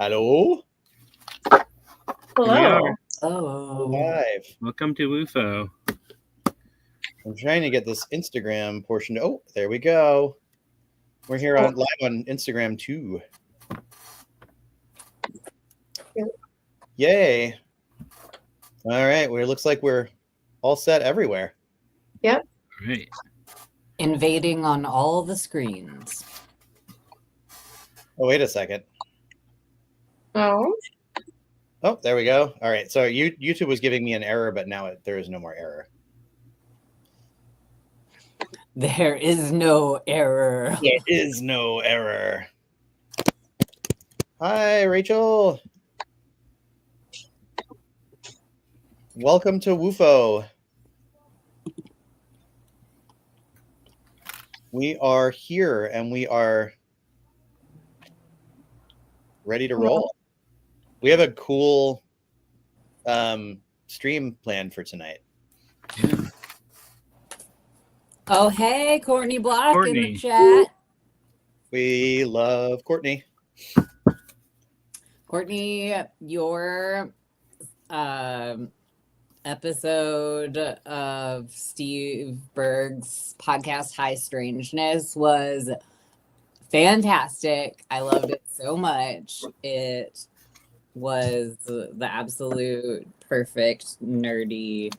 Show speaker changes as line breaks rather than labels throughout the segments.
Hello.
Hello.
Oh.
Live.
Welcome to WUFO.
I'm trying to get this Instagram portion. Oh, there we go. We're here on live on Instagram too. Yay. All right. Well, it looks like we're all set everywhere.
Yep.
All right.
Invading on all the screens.
Oh, wait a second.
Oh.
Oh, there we go. All right. So YouTube was giving me an error, but now there is no more error.
There is no error.
There is no error. Hi, Rachel. Welcome to WUFO. We are here and we are ready to roll. We have a cool stream planned for tonight.
Yeah.
Oh, hey, Courtney Block in
Courtney.
the chat.
We love Courtney.
Courtney, your episode of Steve Berg's podcast, High Strangeness, was fantastic. I loved it so much. It was the absolute perfect nerdy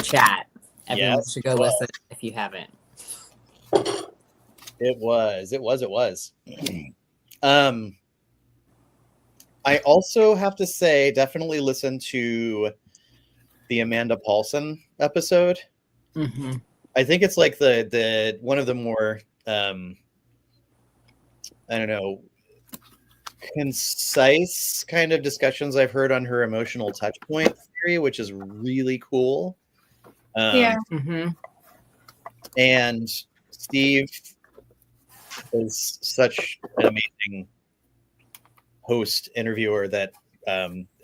chat. Everyone should go listen if you haven't.
It was. I also have to say, definitely listen to the Amanda Paulson episode.
Mm-hmm.
I think it's like the one of the more I don't know, concise kind of discussions I've heard on her emotional touch point theory, which is really cool.
Mm-hmm.
And Steve is such an amazing host, interviewer that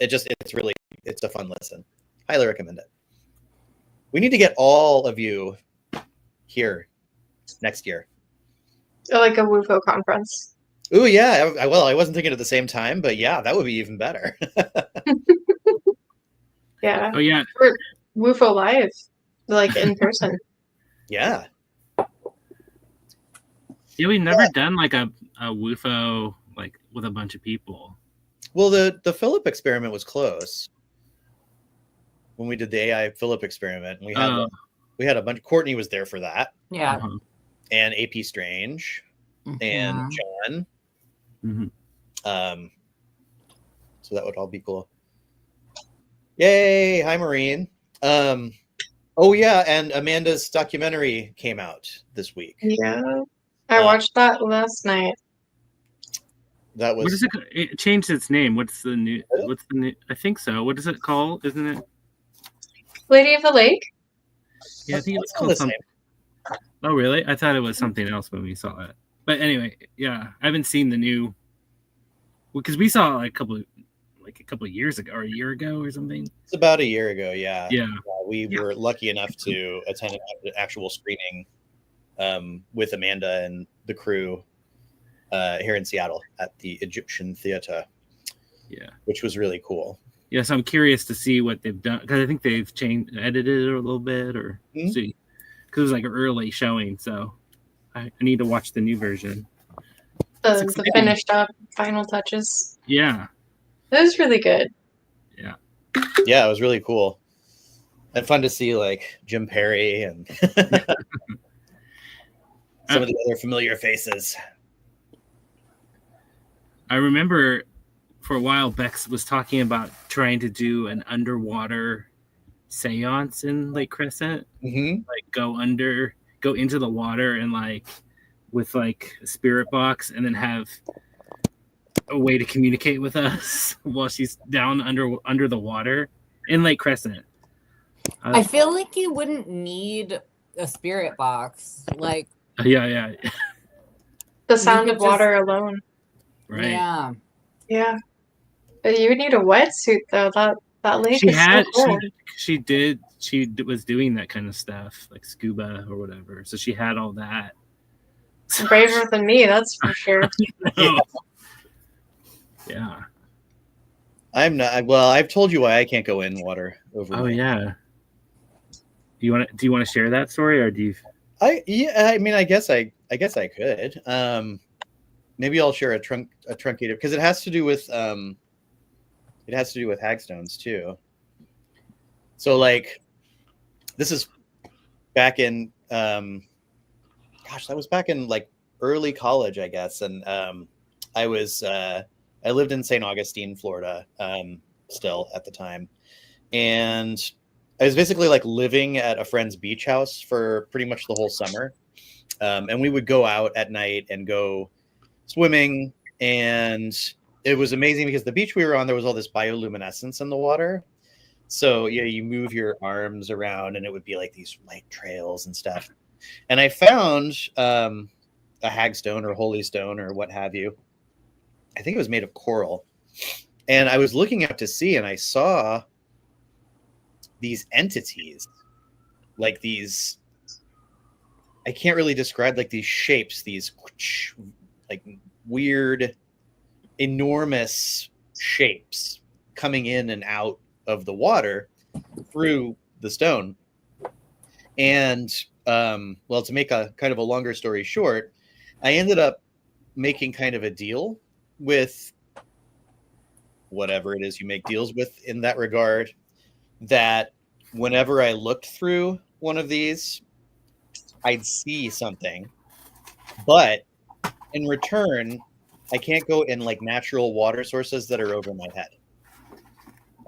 it's a fun listen. Highly recommend it. We need to get all of you here next year.
Like a WUFO conference.
Oh yeah. Well, I wasn't thinking at the same time, but yeah, that would be even better.
Yeah.
Oh yeah.
Or WUFO Live, like in person.
Yeah.
Yeah, we've never done like a WUFO like with a bunch of people.
Well, the Philip experiment was close. When we did the AI Philip experiment, we had a bunch. Courtney was there for that.
Yeah.
Uh-huh.
And AP Strange and John.
Mm-hmm.
So that would all be cool. Yay! Hi, Maureen. Oh yeah, and Amanda's documentary came out this week.
Yeah. I watched that last night.
That was.
What is it? It changed its name. What's the new? I think so. What is it called? Isn't it?
Lady of the Lake?
Yeah, I think it's
That's
called
the
something. Oh, really? I thought it was something else when we saw it. But anyway, yeah, I haven't seen the new. Because we saw it a couple of years ago, or a year ago, or something.
It's about a year ago. Yeah.
Yeah.
We were lucky enough to attend an actual screening with Amanda and the crew here in Seattle at the Egyptian Theater.
Yeah.
Which was really cool.
Yeah, so I'm curious to see what they've done, because I think they've edited it a little bit, or see, because it was like an early showing, so I need to watch the new version.
The finished up final touches.
Yeah.
It was really good.
Yeah.
Yeah, it was really cool. And fun to see like Jim Perry and some of the other familiar faces.
I remember for a while Bex was talking about trying to do an underwater seance in Lake Crescent.
Mm-hmm.
Like go into the water and like with like a spirit box, and then have a way to communicate with us while she's down under the water in Lake Crescent.
I feel like you wouldn't need a spirit box. Like
yeah.
The sound of water alone.
Right.
Yeah.
Yeah. But you would need a wetsuit though. That lake is so cold.
She was doing that kind of stuff, like scuba or whatever. So she had all that.
Braver than me, that's for sure.
Yeah. Yeah.
I'm not. Well, I've told you why I can't go in water overnight.
Oh yeah. Do you want to share that story, or do you?
I mean, I guess I could. Maybe I'll share a truncated, because it has to do with hagstones too. So like, this is back in gosh, that was back in like early college, I guess, and I lived in St. Augustine, Florida, still at the time, and I was basically like living at a friend's beach house for pretty much the whole summer. And we would go out at night and go swimming. And it was amazing because the beach we were on, there was all this bioluminescence in the water. So yeah, you move your arms around and it would be like these light trails and stuff. And I found a hagstone or holy stone or what have you. I think it was made of coral. And I was looking out to sea and I saw these entities, like these, I can't really describe, like these shapes, these like weird, enormous shapes coming in and out of the water through the stone. And well, to make a kind of a longer story short, I ended up making kind of a deal with whatever it is you make deals with in that regard, that whenever I looked through one of these, I'd see something, but in return, I can't go in like natural water sources that are over my head.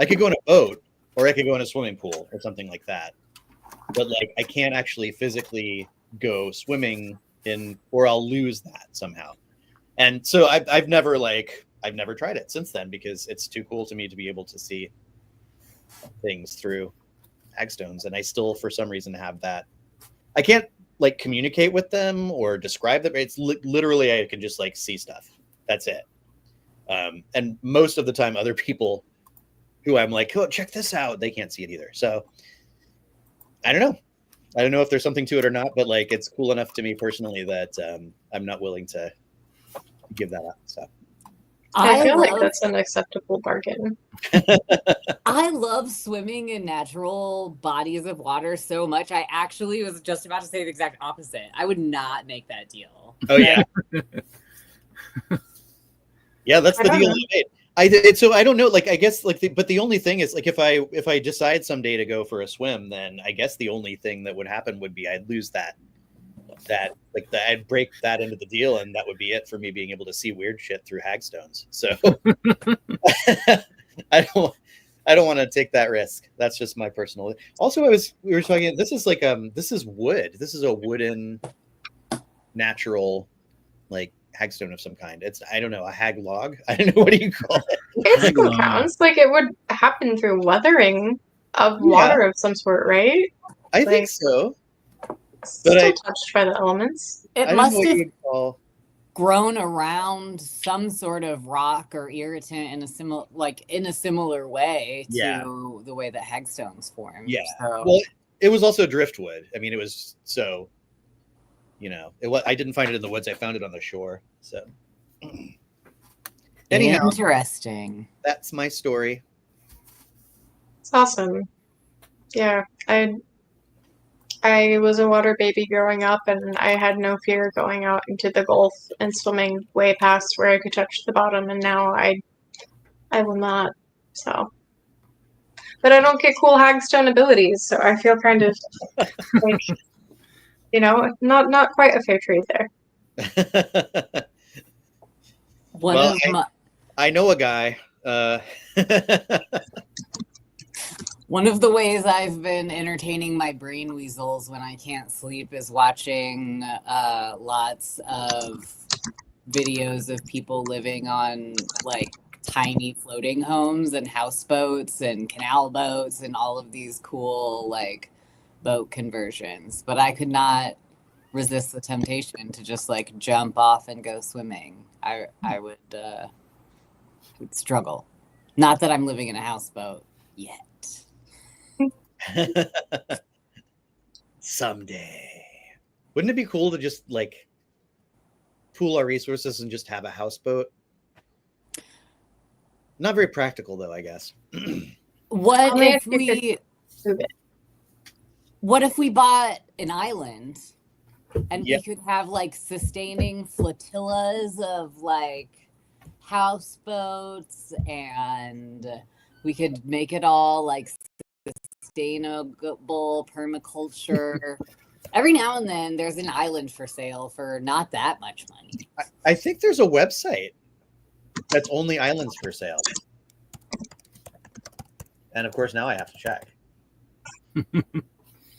I could go in a boat, or I could go in a swimming pool or something like that. But like, I can't actually physically go swimming in, or I'll lose that somehow. And so I've never tried it since then, because it's too cool to me to be able to see things through hagstones. And I still, for some reason, have that. I can't like communicate with them or describe them. It's literally, I can just like see stuff. That's it. And most of the time, other people who I'm like, oh, check this out, they can't see it either. So I don't know if there's something to it or not, but like, it's cool enough to me personally that I'm not willing to give that up. So
I feel like that's an acceptable bargain.
I love swimming in natural bodies of water so much. I actually was just about to say the exact opposite. I would not make that deal.
Oh yeah. Yeah, that's the deal I made. So I don't know, like, I guess like but the only thing is, like, if I decide someday to go for a swim, then I guess the only thing that would happen would be I'd lose that I'd break that into the deal, and that would be it for me being able to see weird shit through hagstones. So I don't want to take that risk. That's just my personal. Also, we were talking, this is like this is wood. This is a wooden natural like hagstone of some kind. It's, I don't know, a hag log. I don't know, what do you call it?
It still counts. Like, it would happen through weathering of water of some sort, right?
I think so.
But still touched by the elements.
It must have grown around some sort of rock or irritant in a similar way to the way that hagstones form.
Yeah.
So.
Well, it was also driftwood. I mean, it was so, you know, I didn't find it in the woods. I found it on the shore. So anyhow,
interesting.
That's my story.
It's awesome. Yeah, I was a water baby growing up, and I had no fear going out into the Gulf and swimming way past where I could touch the bottom, and now I will not. So, but I don't get cool hagstone abilities, so I feel kind of like, you know, not quite a fair trade there.
I know a guy.
One of the ways I've been entertaining my brain weasels when I can't sleep is watching lots of videos of people living on like tiny floating homes and houseboats and canal boats and all of these cool like boat conversions. But I could not resist the temptation to just like jump off and go swimming. I would struggle. Not that I'm living in a houseboat yet.
Someday. Wouldn't it be cool to just like pool our resources and just have a houseboat? Not very practical, though, I guess.
What
Only
if
if you could
we
move it.
what if we bought an island and
Yep.
we could have like sustaining flotillas of like houseboats, and we could make it all like sustainable permaculture. Every now and then there's an island for sale for not that much money.
I think there's a website that's only islands for sale. And of course, now I have to check.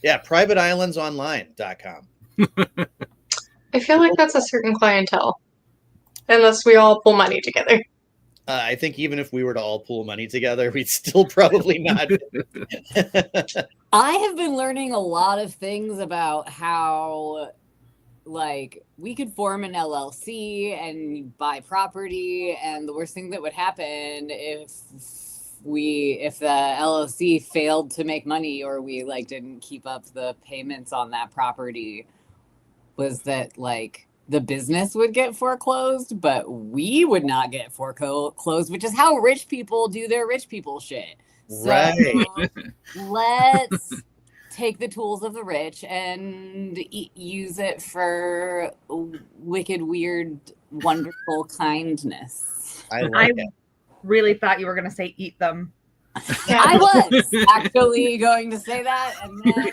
Yeah, privateislandsonline.com.
I feel like that's a certain clientele, unless we all pull money together.
I think even if we were to all pool money together, we'd still probably not.
I have been learning a lot of things about how like we could form an LLC and buy property, and the worst thing that would happen if the LLC failed to make money, or we like didn't keep up the payments on that property, was that like the business would get foreclosed, but we would not get foreclosed, which is how rich people do their rich people shit. So
Right.
let's take the tools of the rich and use it for wicked, weird, wonderful kindness.
I like it.
Really thought you were going to say eat them.
Yeah.
I was actually going to say that, and then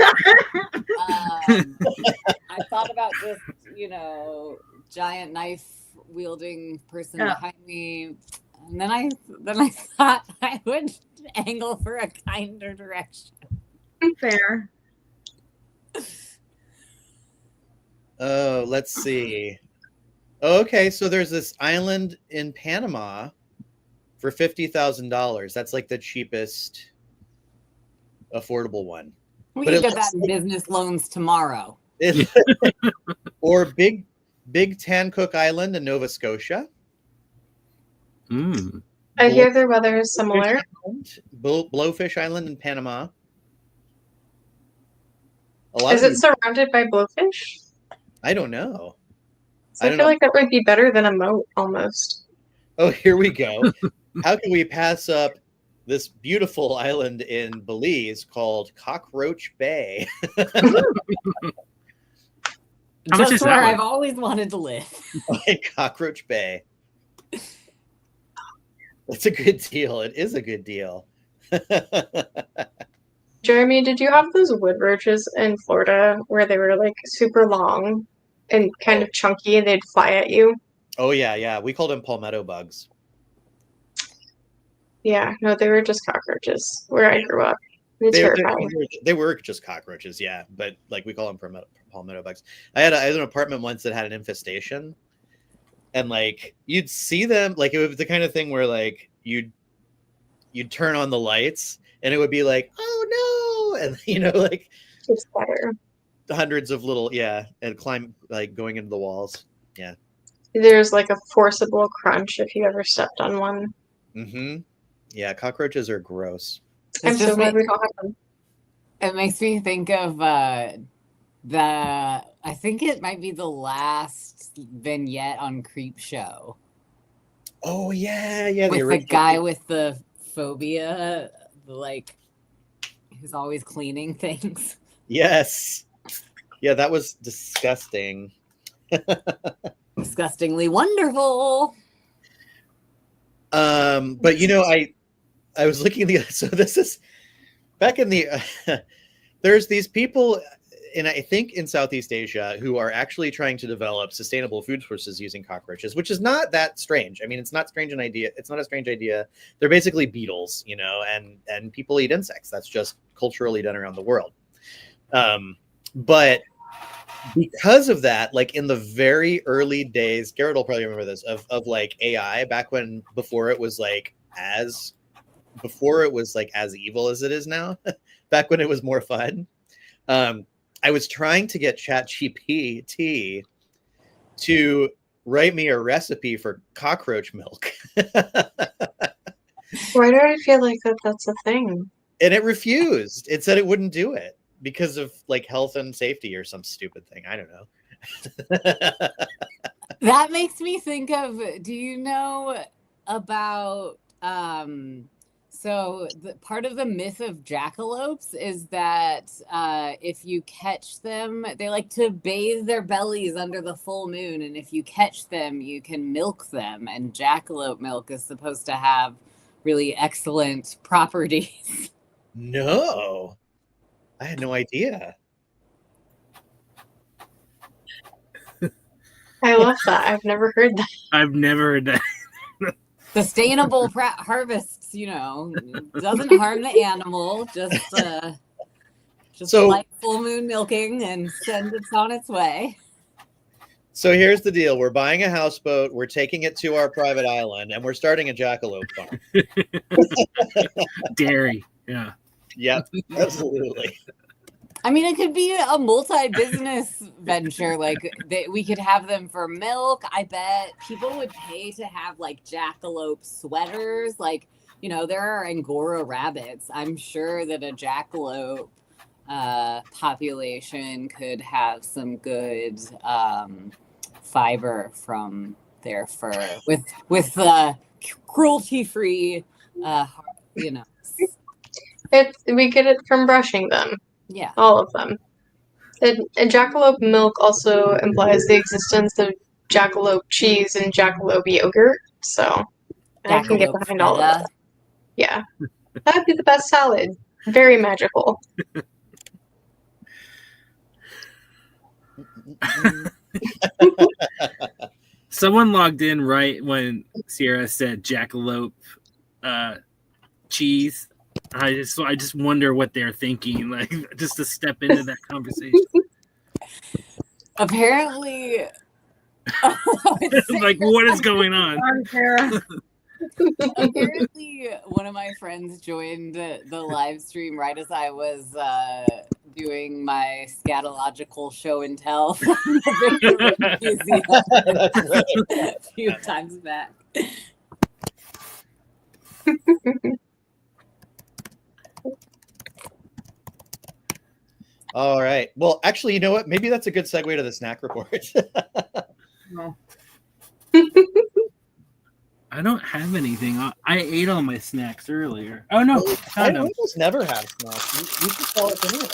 I thought about this, giant knife wielding person behind me, and then I thought I would angle for a kinder direction.
Fair.
Oh, let's see. Okay, so there's this island in Panama for $50,000. That's like the cheapest affordable one.
We
But
can
it
get that in business loans tomorrow.
Or Big Tancook Island in Nova Scotia.
Mm.
I hear their weather is similar.
Blowfish Island in Panama.
Is it surrounded by blowfish?
I don't know.
So I feel like that would be better than a moat almost.
Oh, here we go. How can we pass up this beautiful island in Belize called Cockroach Bay?
How much
Just
is
where
that
I've
one?
always wanted to live.
Cockroach Bay. It's a good deal. It is a good deal.
Jeremy, did you have those wood roaches in Florida where they were like super long and kind of chunky and they'd fly at you?
Oh, yeah. We called them palmetto bugs.
Yeah, no, they were just cockroaches where I grew up. It's terrifying.
They were just cockroaches, yeah, but like we call them palmetto bugs. I had an apartment once that had an infestation, and like you'd see them, like it was the kind of thing where like you'd turn on the lights and it would be like, oh no, and like
It's better.
hundreds of little and climb, like going into the walls. Yeah.
There's like a forcible crunch if you ever stepped on one.
Mm-hmm. Yeah, cockroaches are gross.
I'm so glad we don't have them.
It makes me think of I think it might be the last vignette on Creep Show.
Oh yeah.
With the guy with the phobia, like who's always cleaning things.
Yes. Yeah, that was disgusting.
Disgustingly wonderful.
But I was looking at so this is back in the there's these people I think in Southeast Asia who are actually trying to develop sustainable food sources using cockroaches, which is not that strange. I mean, it's not strange an idea. It's not a strange idea. They're basically beetles, and people eat insects. That's just culturally done around the world. But because of that, like in the very early days, Garrett will probably remember this of like AI back before it was as evil as it is now, back when it was more fun. I was trying to get ChatGPT to write me a recipe for cockroach milk.
Why do I feel like that's a thing?
And it refused. It said it wouldn't do it because of like health and safety or some stupid thing. I don't know.
That makes me think of, do you know about So part of the myth of jackalopes is that if you catch them, they like to bathe their bellies under the full moon, and if you catch them, you can milk them. And jackalope milk is supposed to have really excellent properties.
No, I had no idea.
I love that. I've never heard that.
I've never heard that.
Sustainable harvests, doesn't harm the animal. Just
So-
like full moon milking and send it on its way.
So here's the deal: we're buying a houseboat, we're taking it to our private island, and we're starting a jackalope farm.
Dairy. Yeah.
Yep, absolutely.
I mean, it could be a multi-business venture. Like we could have them for milk. I bet people would pay to have like jackalope sweaters. Like, there are Angora rabbits. I'm sure that a jackalope population could have some good fiber from their fur with cruelty-free.
We get it from brushing them.
Yeah.
All of them. And jackalope milk also implies the existence of jackalope cheese and jackalope yogurt. So I can get behind all of that. Yeah. That would be the best salad. Very magical.
Someone logged in right when Sierra said jackalope cheese. I just wonder what they're thinking, like just to step into that conversation.
Apparently,
like what is going on?
Sorry, Sarah.
apparently, one of my friends joined the live stream right as I was doing my scatological show and tell from the Victory Museum a few times back.
All right. Well, actually, you know what? Maybe that's a good segue to the snack report.
No.
I don't have anything. I ate all my snacks earlier. Oh no,
I
found them.
almost never have snacks. You should tell us anyway.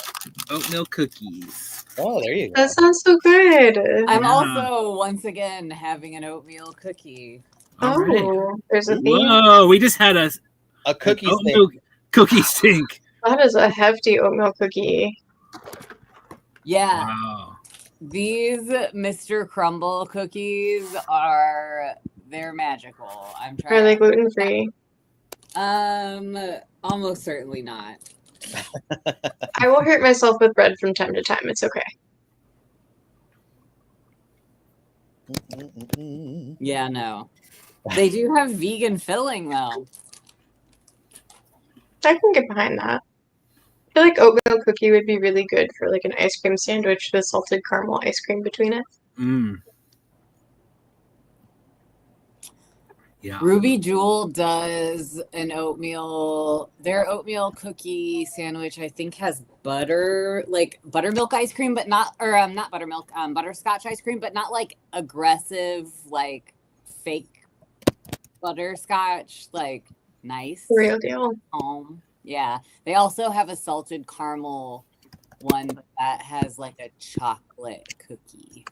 Oatmeal cookies.
Oh, there you go.
That sounds so good.
I'm
Yeah.
also once again having an oatmeal cookie.
All
Oh,
right.
there's a theme.
Whoa, we just had a
Cookie
oatmeal
thing.
cookie sink.
That is a hefty oatmeal cookie.
Yeah.
Wow.
These Mr. Crumble cookies they're magical. I'm trying.
Are they gluten free?
Almost certainly not.
I will hurt myself with bread from time to time. It's okay.
Yeah, no. They do have vegan filling though.
I can get behind that. I feel like oatmeal cookie would be really good for like an ice cream sandwich with salted caramel ice cream between it.
Yeah.
Ruby Jewel does their oatmeal cookie sandwich, I think, has buttermilk ice cream, but not buttermilk, butterscotch ice cream, but not like aggressive, like fake butterscotch, like nice.
The real deal.
Yeah. They also have a salted caramel one that has like a chocolate cookie.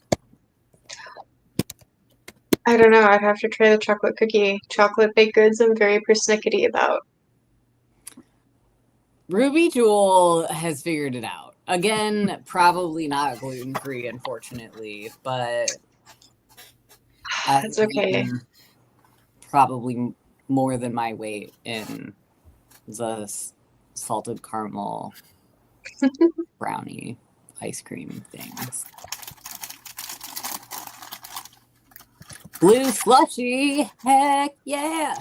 I don't know. I'd have to try the chocolate cookie. Chocolate baked goods I'm very persnickety about.
Ruby Jewel has figured it out. Again, probably not gluten-free, unfortunately, but
That's okay.
Probably more than my weight in the salted caramel brownie ice cream things. Blue slushy, heck yeah!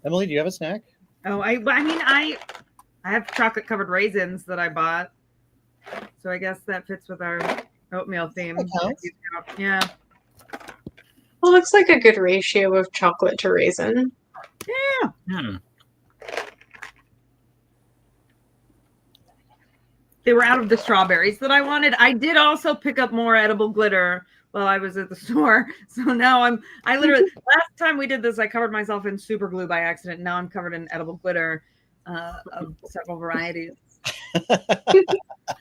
Emily, do you have a snack?
Oh, I have chocolate covered raisins that I bought. So I guess that fits with our oatmeal theme.
That counts.
Yeah.
Well, looks like a good ratio of chocolate to raisin.
Yeah.
they were out of the strawberries that I wanted. I did also pick up more edible glitter while I was at the store. So now I literally, last time we did this, I covered myself in super glue by accident. Now I'm covered in edible glitter of several varieties.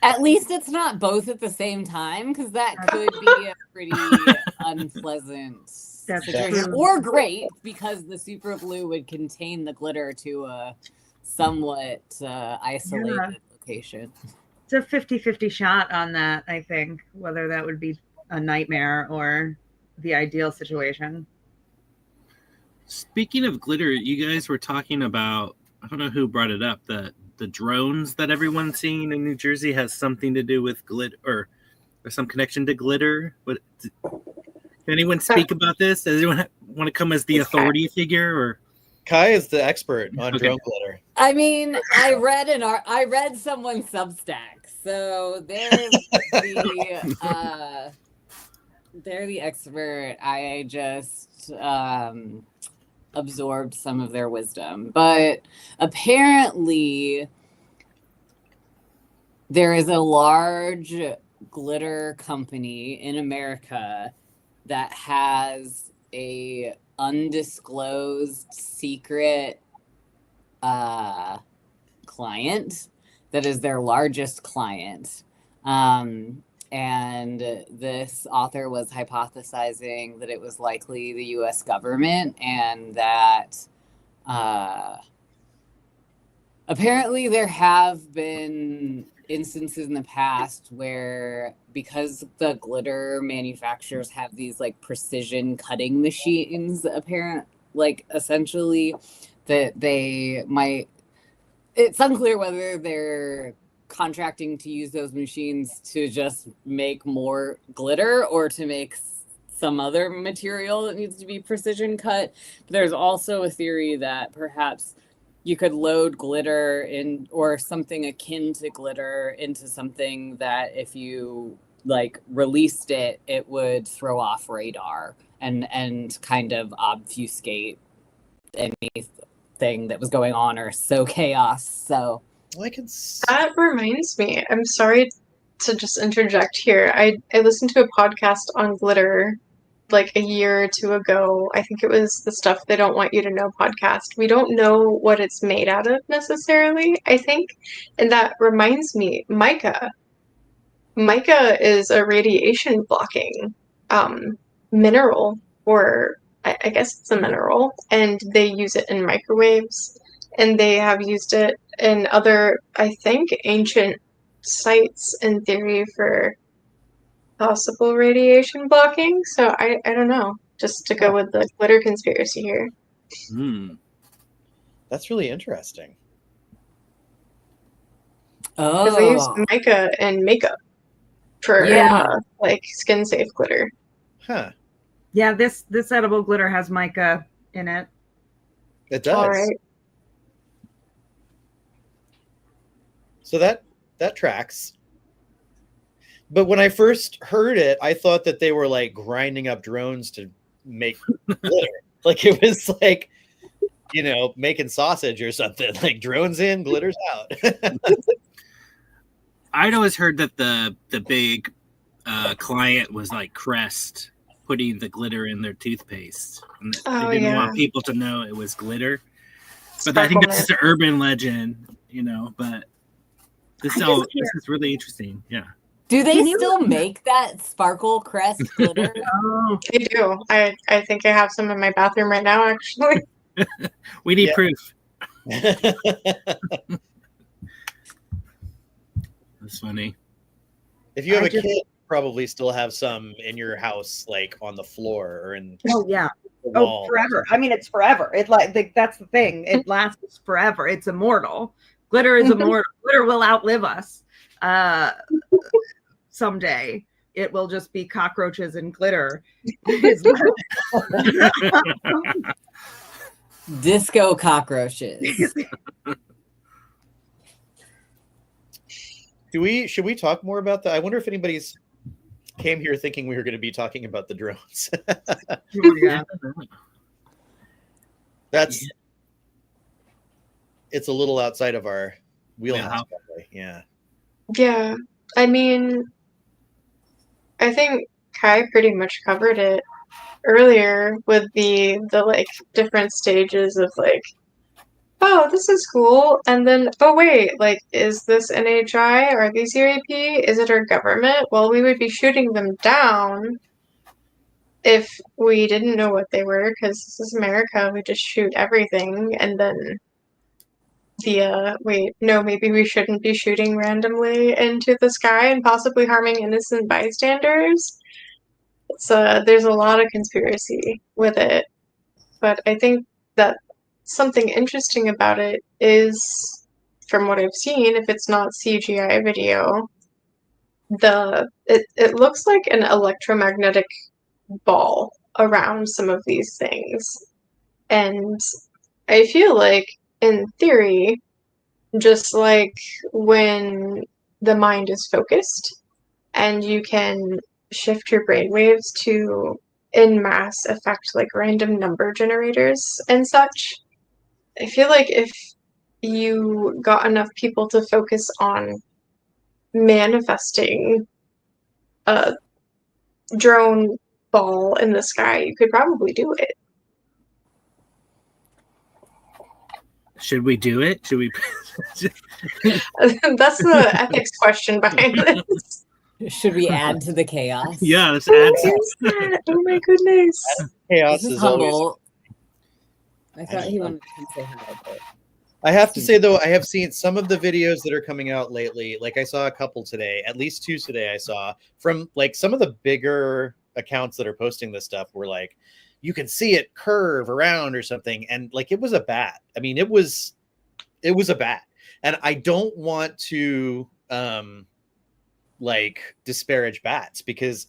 At least it's not both at the same time, because that could be a pretty unpleasant situation. Or great, because the super glue would contain the glitter to a somewhat isolated location.
It's a 50-50 shot on that, I think, whether that would be a nightmare or the ideal situation.
Speaking of glitter, you guys were talking about, I don't know who brought it up, the drones that everyone's seeing in New Jersey has something to do with glitter, or some connection to glitter. Can anyone speak about this? Does anyone want to come as the authority figure? Or
Kai is the expert on drone glitter.
I mean, I read someone's Substack, so they're the expert. I just absorbed some of their wisdom, but apparently there is a large glitter company in America that has a undisclosed secret client that is their largest client. And this author was hypothesizing that it was likely the US government, and that apparently there have been instances in the past where, because the glitter manufacturers have these like precision cutting machines, essentially that they might, it's unclear whether they're contracting to use those machines to just make more glitter or to make some other material that needs to be precision cut. But there's also a theory that perhaps you could load glitter in, or something akin to glitter, into something that if you like released it, it would throw off radar and kind of obfuscate anything that was going on or sow chaos. So
that reminds me, I'm sorry to just interject here. I listened to a podcast on glitter like a year or two ago. I think it was the Stuff They Don't Want You to Know podcast. We don't know what it's made out of necessarily, I think. And that reminds me, mica. Mica is a radiation blocking mineral, or I guess it's a mineral, and they use it in microwaves. And they have used it in other, I think, ancient sites in theory for possible radiation blocking. So I don't know. Just to go with the glitter conspiracy here.
That's really interesting.
Because they use mica in makeup for like skin safe glitter.
Huh.
Yeah, this edible glitter has mica in it.
It does.
All right.
So that tracks. But when I first heard it, I thought that they were like grinding up drones to make glitter. Like it was like, making sausage or something. Like drones in, glitters out.
I'd always heard that the big client was like Crest putting the glitter in their toothpaste. And they didn't want people to know it was glitter. But I think that's just an urban legend, but this is really interesting. Yeah.
Do they still make that Sparkle Crest glitter?
They do. I think I have some in my bathroom right now, actually.
We need proof. That's funny.
If you have a kid, probably still have some in your house, like on the floor or in the wall.
Forever. I mean, it's forever. That's the thing. It lasts forever. It's immortal. Glitter is immortal. Glitter will outlive us. Someday it will just be cockroaches and glitter.
Disco cockroaches.
Should we talk more about that? I wonder if anybody's came here thinking we were going to be talking about the drones. It's a little outside of our wheelhouse. Yeah.
Yeah, I mean, I think Kai pretty much covered it earlier with the like different stages of like, oh, this is cool, and then oh wait, like, is this NHI? Are these UAP? Is it our government? Well, we would be shooting them down if we didn't know what they were, because this is America. We just shoot everything, and then wait, no, maybe we shouldn't be shooting randomly into the sky and possibly harming innocent bystanders. There's a lot of conspiracy with it, but I think that something interesting about it is, from what I've seen, if it's not CGI video, it looks like an electromagnetic ball around some of these things. And I feel like, in theory, just like when the mind is focused and you can shift your brainwaves to in mass affect like random number generators and such, I feel like if you got enough people to focus on manifesting a drone ball in the sky, you could probably do it.
Should we do it? Should we?
That's the ethics question behind this.
Should we add to the chaos?
Yeah, let's
What
add some.
is that? Oh my goodness.
Chaos
This is
is always.
humble. I thought he wanted to come say hi. But...
I have to say though, I have seen some of the videos that are coming out lately. Like I saw a couple today, at least 2 today. I saw from like some of the bigger accounts that are posting this stuff. Were like, you can see it curve around or something, and like it was a bat. I mean, it was a bat, and I don't want to like disparage bats, because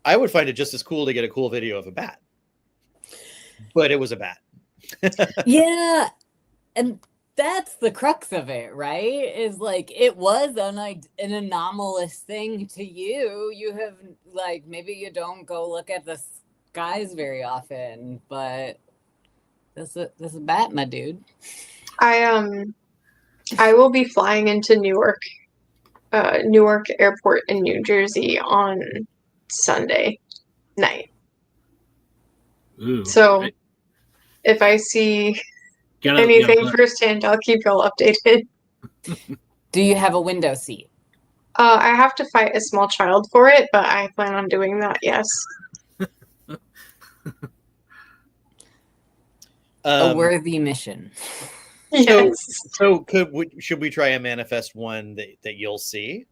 I would find it just as cool to get a cool video of a bat, but it was a bat.
Yeah, and that's the crux of it, right? Is like it was an anomalous thing to you. You have like maybe you don't go look at the skies very often, but this is a bat, my dude.
I will be flying into Newark Airport in New Jersey on Sunday night.
Ooh,
So if I see anything firsthand, I'll keep y'all updated.
Do you have a window seat?
I have to fight a small child for it, but I plan on doing that, yes.
A worthy mission.
Yes.
So should we try and manifest one that you'll see,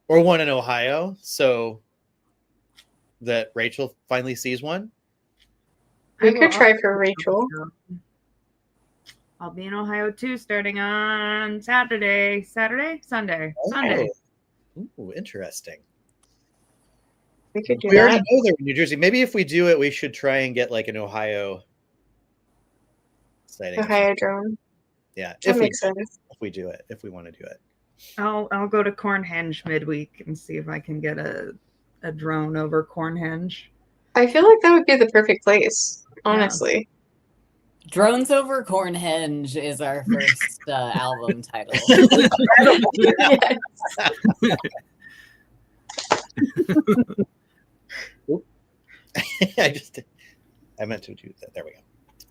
or one in Ohio, so that Rachel finally sees one?
We could try for Rachel.
I'll be in Ohio too, starting on Sunday.
Ooh, interesting.
We could do
We already
that.
know they're in New Jersey. Maybe if we do it, we should try and get like an Ohio sighting.
Ohio drone.
Yeah,
That makes sense.
if we do it, if we want to do it.
I'll go to Cornhenge midweek and see if I can get a drone over Cornhenge.
I feel like that would be the perfect place, honestly.
Drones Over Cornhenge is our first album title.
Yes.
I meant to do that. There we go.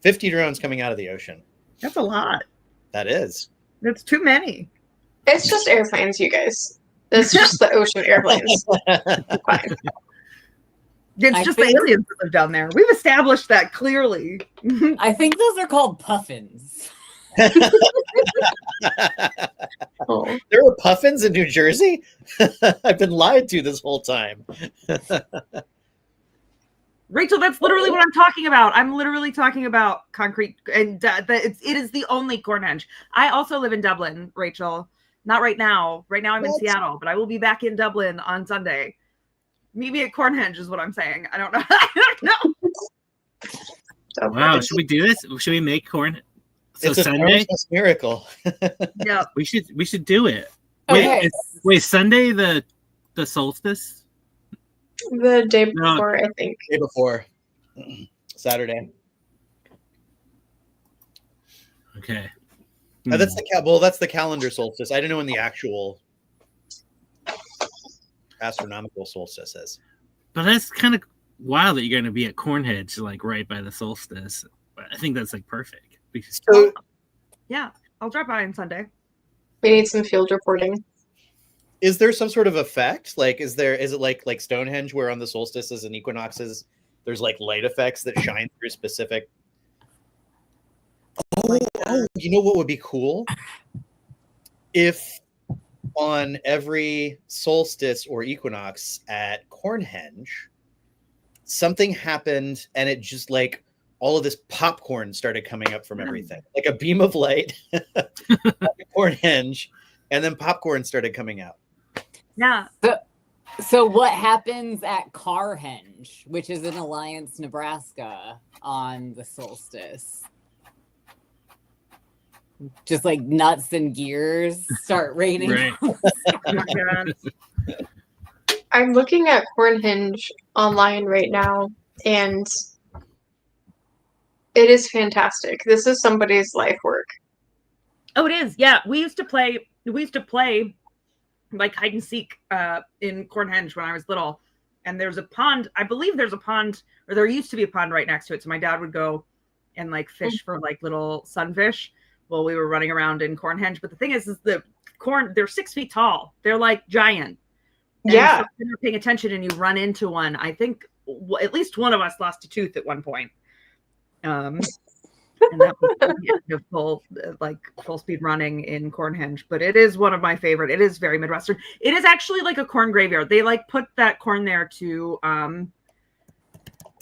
50 drones coming out of the ocean.
That's a lot.
That is.
That's too many.
It's just airplanes, you guys. It's just the ocean airplanes. Fine.
It's just the aliens that live down there. We've established that clearly.
I think those are called puffins.
Oh.
There were puffins in New Jersey? I've been lied to this whole time.
Rachel, that's literally what I'm talking about. I'm literally talking about concrete, and it is the only Cornhenge. I also live in Dublin, Rachel. Not right now. Right now I'm in Seattle, but I will be back in Dublin on Sunday. Meet me at Cornhenge is what I'm saying. I don't know. I don't know.
Wow, should we do this? Should we make corn? So
it's
Sunday?
a miracle.
Yeah,
we should do it.
Okay.
Wait, Sunday the solstice?
The day before, I think.
Day before. Saturday.
Okay.
That's the calendar solstice. I don't know when the actual astronomical solstice is.
But that's kind of wild that you're going to be at Cornhedge, like right by the solstice. I think that's like perfect.
So,
Yeah, I'll drop by on Sunday.
We need some field reporting.
is there some sort of effect? Like, is it like Stonehenge, where on the solstices and equinoxes, there's like light effects that shine through specific? Oh, you know what would be cool? If on every solstice or equinox at Cornhenge, something happened and it just like all of this popcorn started coming up from everything, like a beam of light at Cornhenge, and then popcorn started coming out.
Yeah.
So what happens at Carhenge, which is in Alliance, Nebraska, on the solstice? Just like nuts and gears start raining.
Right.
Oh my God.
I'm looking at Cornhenge online right now, and it is fantastic. This is somebody's life work.
Oh, it is. Yeah, we used to play like hide and seek in Cornhenge when I was little. And there's a pond. I believe there's a pond, or there used to be a pond right next to it. So my dad would go and like fish for like little sunfish while we were running around in Cornhenge. But the thing is the corn, they're 6 feet tall. They're like giant. And
Yeah.
so if you're paying attention and you run into one, I think at least one of us lost a tooth at one point. And that was full speed running in Cornhenge. But it is one of my favorite. It is very Midwestern. It is actually like a corn graveyard. They like put that corn there to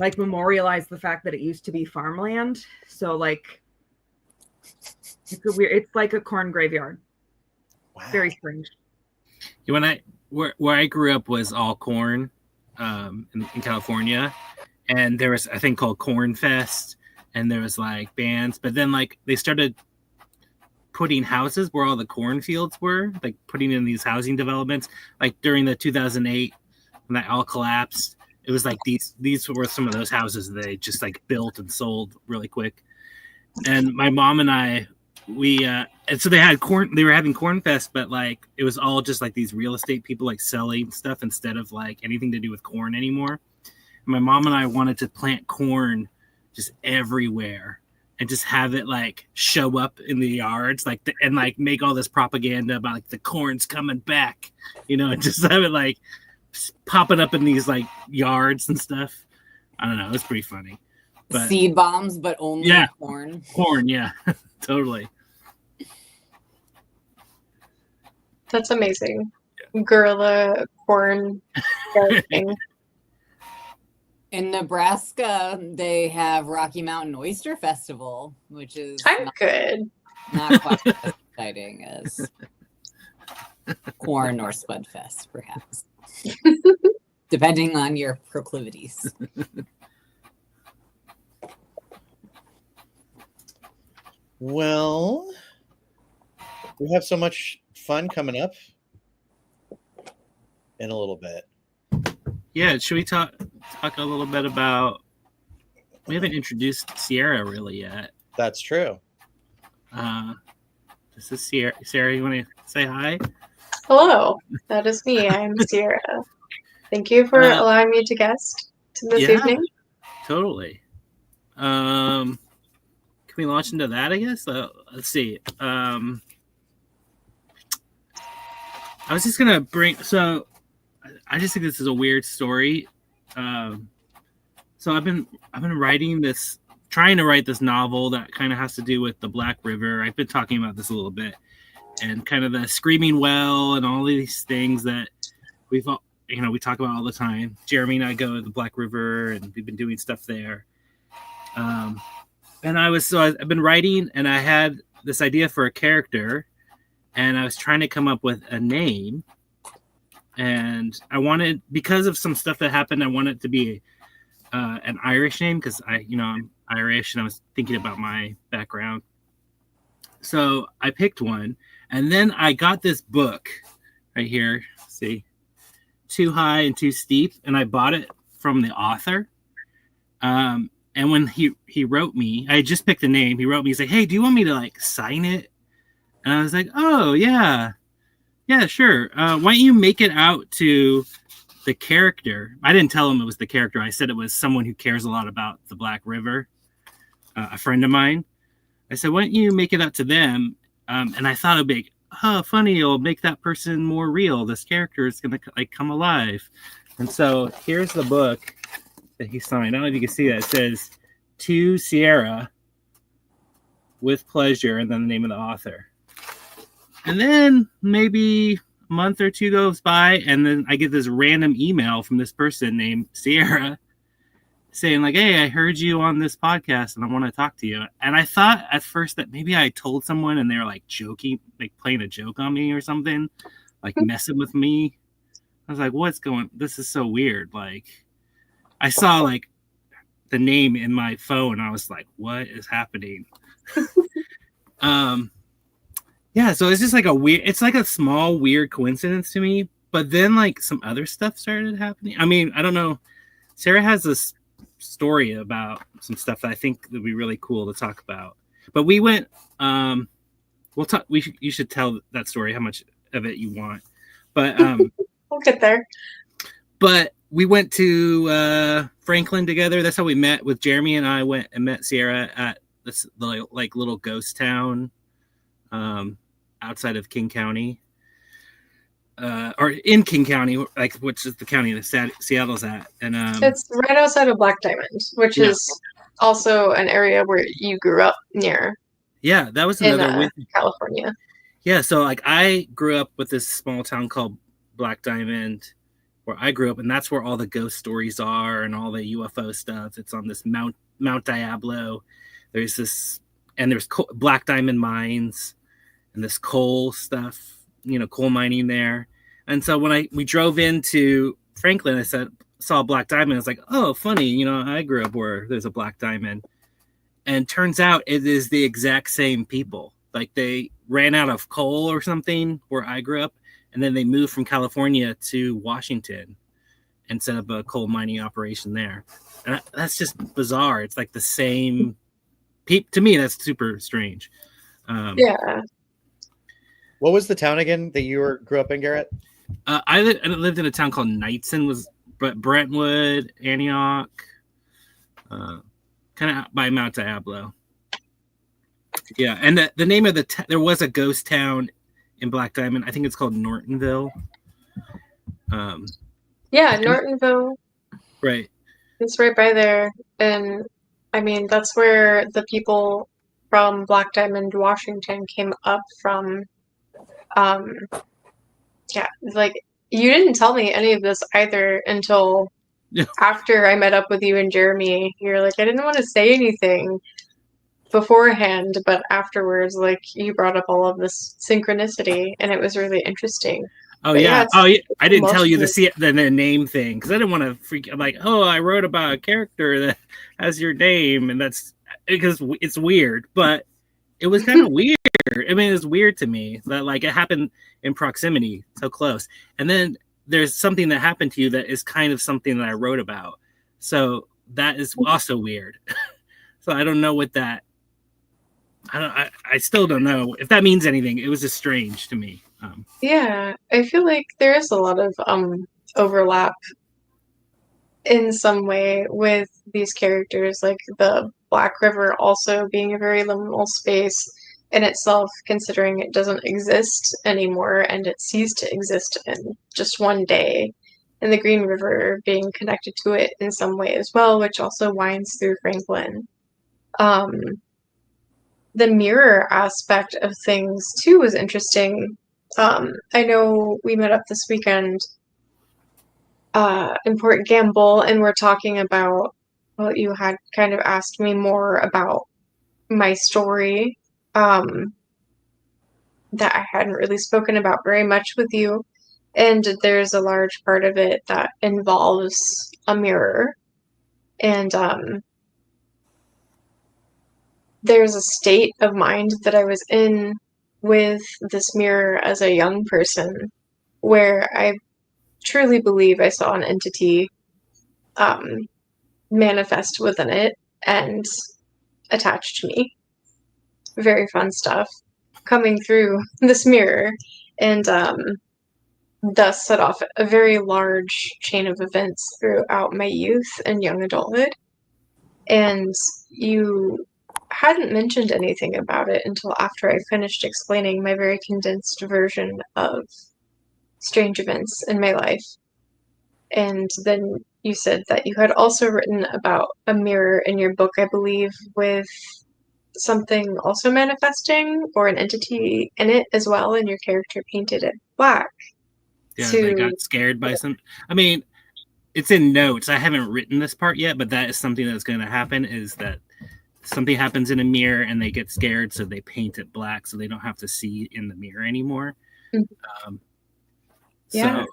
like memorialize the fact that it used to be farmland. So like it's like a corn graveyard.
Wow.
Very strange.
Where I grew up was all corn in California, and there was a thing called Corn Fest, and there was like bands, but then like they started putting houses where all the cornfields were, like putting in these housing developments. Like during the 2008 when that all collapsed, it was like these were some of those houses that they just like built and sold really quick. And my mom and I, and so they were having Corn Fest, but like it was all just like these real estate people like selling stuff instead of like anything to do with corn anymore. And my mom and I wanted to plant corn just everywhere and just have it like show up in the yards, like and like make all this propaganda about like the corn's coming back, and just have it like popping up in these like yards and stuff. I don't know, it was pretty funny. But
seed bombs, but only corn.
Corn, yeah, totally.
That's amazing. Guerrilla corn thing.
In Nebraska, they have Rocky Mountain Oyster Festival, which is
I'm good.
not quite as exciting as Corn or Spudfest, perhaps, depending on your proclivities.
Well, we have so much fun coming up in a little bit.
Yeah, should we talk a little bit about? We haven't introduced Sierra really yet.
That's true.
This is Sierra. Sarah, you want to say hi?
Hello, that is me. I'm Sierra. Thank you for allowing me to guest this evening.
Totally. Can we launch into that? I guess. Let's see. I was just gonna bring. So, I just think this is a weird story. So I've been trying to write this novel that kind of has to do with the Black River. I've been talking about this a little bit, and kind of the Screaming Well and all these things that we talk about all the time. Jeremy and I go to the Black River, and we've been doing stuff there. And I've been writing, and I had this idea for a character, and I was trying to come up with a name. And I wanted, because of some stuff that happened, I wanted it to be an Irish name, because I'm Irish, and I was thinking about my background. So I picked one, and then I got this book right here. See, Too High and Too Steep, and I bought it from the author. And when he wrote me, I had just picked a name. He wrote me. He's like, "Hey, do you want me to like sign it?" And I was like, "Oh yeah." Yeah, sure. Why don't you make it out to the character? I didn't tell him it was the character. I said it was someone who cares a lot about the Black River, a friend of mine. I said, why don't you make it out to them? And I thought it'd be, oh, funny. It'll make that person more real. This character is going to like come alive. And so here's the book that he signed. I don't know if you can see that. It says, to Sierra, with pleasure, and then the name of the author. And then maybe a month or two goes by, and then I get this random email from this person named Sierra saying like, hey, I heard you on this podcast and I want to talk to you. And I thought at first that maybe I told someone and they were like joking, like playing a joke on me or something, like messing with me. I was like, this is so weird. Like I saw like the name in my phone. I was like, what is happening? Yeah, so it's just like it's like a small weird coincidence to me, but then like some other stuff started happening. I mean, I don't know. Sarah has this story about some stuff that I think would be really cool to talk about. But we went we'll talk you should tell that story, how much of it you want. But
We'll get there.
But we went to Franklin together. That's how we met. With Jeremy and I went and met Sierra at this like little ghost town outside of King County, or in King County, like which is the county that Seattle's at. And
It's right outside of Black Diamond, which is also an area where you grew up near.
Yeah, that was another
in California.
Yeah, so like I grew up with this small town called Black Diamond, where I grew up, and that's where all the ghost stories are and all the UFO stuff. It's on this Mount Diablo. There's this, and there's Black Diamond mines and this coal stuff, coal mining there. And so when we drove into Franklin, I saw Black Diamond. I was like, oh, funny, I grew up where there's a Black Diamond. And turns out it is the exact same people. Like they ran out of coal or something where I grew up, and then they moved from California to Washington and set up a coal mining operation there. And that's just bizarre. It's like the same people. To me, that's super strange.
Yeah.
What was the town again that you grew up in, Garrett?
I lived in a town called Knightson, Brentwood, Antioch, kind of by Mount Diablo. Yeah, and the name of there was a ghost town in Black Diamond. I think it's called Nortonville.
Yeah, Nortonville.
Right.
It's right by there. And I mean, that's where the people from Black Diamond, Washington came up from. Yeah, like you didn't tell me any of this either until after I met up with you and Jeremy. You're like, I didn't want to say anything beforehand, but afterwards, like you brought up all of this synchronicity, and it was really interesting.
Oh
but
yeah. I didn't tell you the name thing because I didn't want to freak. I'm like, oh, I wrote about a character that has your name, and that's because it's weird, but it was kind of weird. I mean, it's weird to me that like it happened in proximity, so close, and then there's something that happened to you that is kind of something that I wrote about. So that is also weird. So I don't know what that. I still don't know if that means anything. It was just strange to me.
Yeah, I feel like there is a lot of overlap in some way with these characters, like the Black River also being a very liminal space in itself, considering it doesn't exist anymore and it ceased to exist in just one day, and the Green River being connected to it in some way as well, which also winds through Franklin. The mirror aspect of things too was interesting. I know we met up this weekend in Port Gamble, and we're talking about, well, you had kind of asked me more about my story that I hadn't really spoken about very much with you. And there's a large part of it that involves a mirror. And there's a state of mind that I was in with this mirror as a young person where I truly believe I saw an entity manifest within it and attached to me. Very fun stuff coming through this mirror. and thus set off a very large chain of events throughout my youth and young adulthood. And you hadn't mentioned anything about it until after I finished explaining my very condensed version of strange events in my life. And then you said that you had also written about a mirror in your book, I believe, with something also manifesting or an entity in it as well, and your character painted it black.
Yeah,
to
they got scared by some. I mean, it's in notes. I haven't written this part yet, but that is something that's going to happen. Is that something happens in a mirror and they get scared, so they paint it black so they don't have to see in the mirror anymore.
Yeah.
So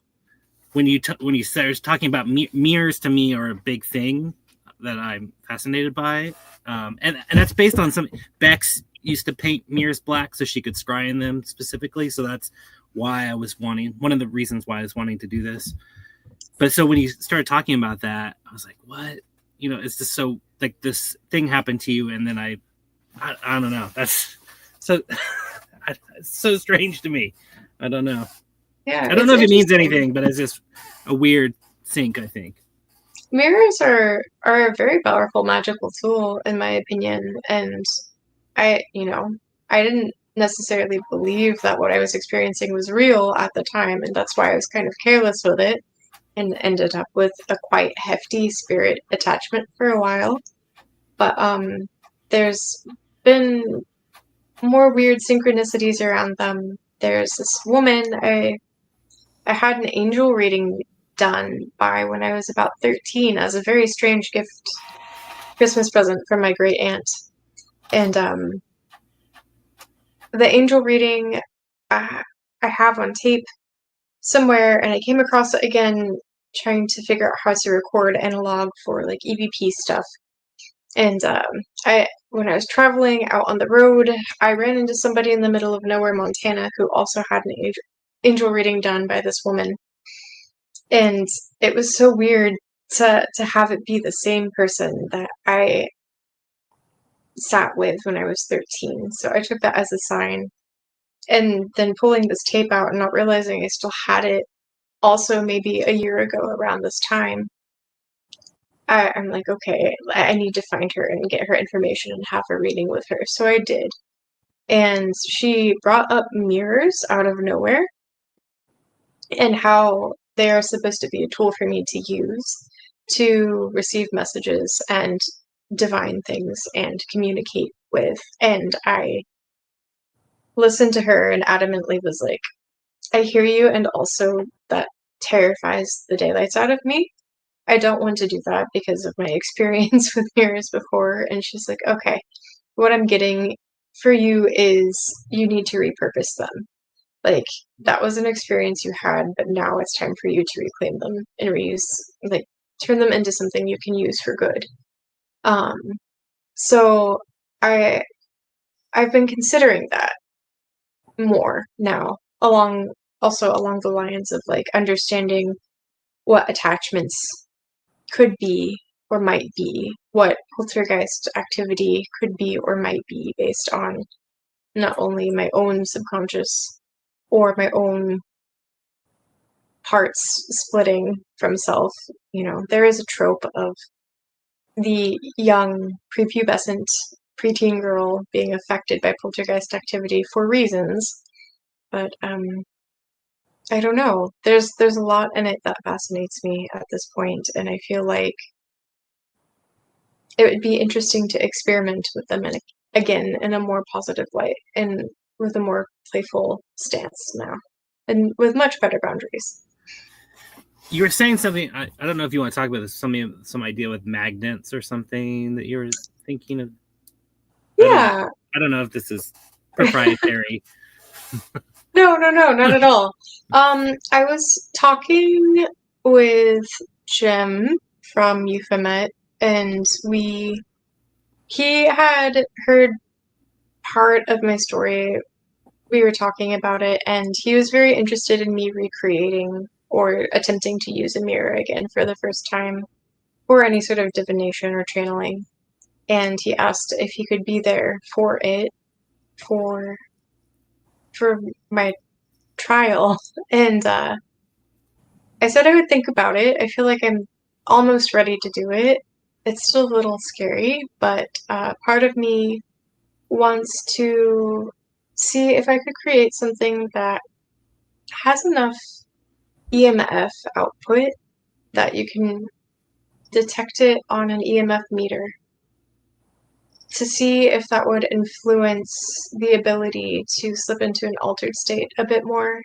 when you started talking about mirrors, to me are a big thing that I'm fascinated by, and that's based on some. Bex used to paint mirrors black so she could scry in them specifically. So that's why I was wanting, one of the reasons why I was wanting to do this. But so when you started talking about that, I was like, what? You know, it's just so like this thing happened to you, and then I don't know. That's so it's so strange to me. I don't know.
Yeah,
I don't know if it means anything, but it's just a weird sync, I think.
Mirrors are a very powerful magical tool, in my opinion, and I didn't necessarily believe that what I was experiencing was real at the time, and that's why I was kind of careless with it and ended up with a quite hefty spirit attachment for a while. But there's been more weird synchronicities around them. There's this woman I had an angel reading done by when I was about 13 as a very strange gift, Christmas present from my great aunt. And the angel reading I have on tape somewhere, and I came across it again trying to figure out how to record analog for like EVP stuff. And when I was traveling out on the road, I ran into somebody in the middle of nowhere, Montana, who also had an angel reading done by this woman. And it was so weird to have it be the same person that I sat with when I was 13. So I took that as a sign. And then pulling this tape out and not realizing I still had it also maybe a year ago around this time, I'm like, okay, I need to find her and get her information and have a reading with her. So I did. And she brought up mirrors out of nowhere and how they are supposed to be a tool for me to use to receive messages and divine things and communicate with. And I listened to her and adamantly was like, I hear you, and also that terrifies the daylights out of me. I don't want to do that because of my experience with mirrors before. And she's like, okay, what I'm getting for you is you need to repurpose them. Like, that was an experience you had, but now it's time for you to reclaim them and reuse, like, turn them into something you can use for good. So I've been considering that more now, along the lines of like understanding what attachments could be or might be, what poltergeist activity could be or might be based on not only my own subconscious or my own parts splitting from self. You know, there is a trope of the young prepubescent preteen girl being affected by poltergeist activity for reasons, but I don't know. There's a lot in it that fascinates me at this point, and I feel like it would be interesting to experiment with them again in a more positive light and with a more playful stance now, and with much better boundaries.
You were saying something. I don't know if you want to talk about this. Some idea with magnets or something that you were thinking of.
Yeah.
I don't know if this is proprietary.
No, not at all. I was talking with Jim from Euphomet, and he had heard part of my story. We were talking about it, and he was very interested in me recreating or attempting to use a mirror again for the first time, or any sort of divination or channeling. And he asked if he could be there for it, for my trial, and I said I would think about it. I feel like I'm almost ready to do it. It's still a little scary, but part of me wants to see if I could create something that has enough EMF output that you can detect it on an EMF meter to see if that would influence the ability to slip into an altered state a bit more.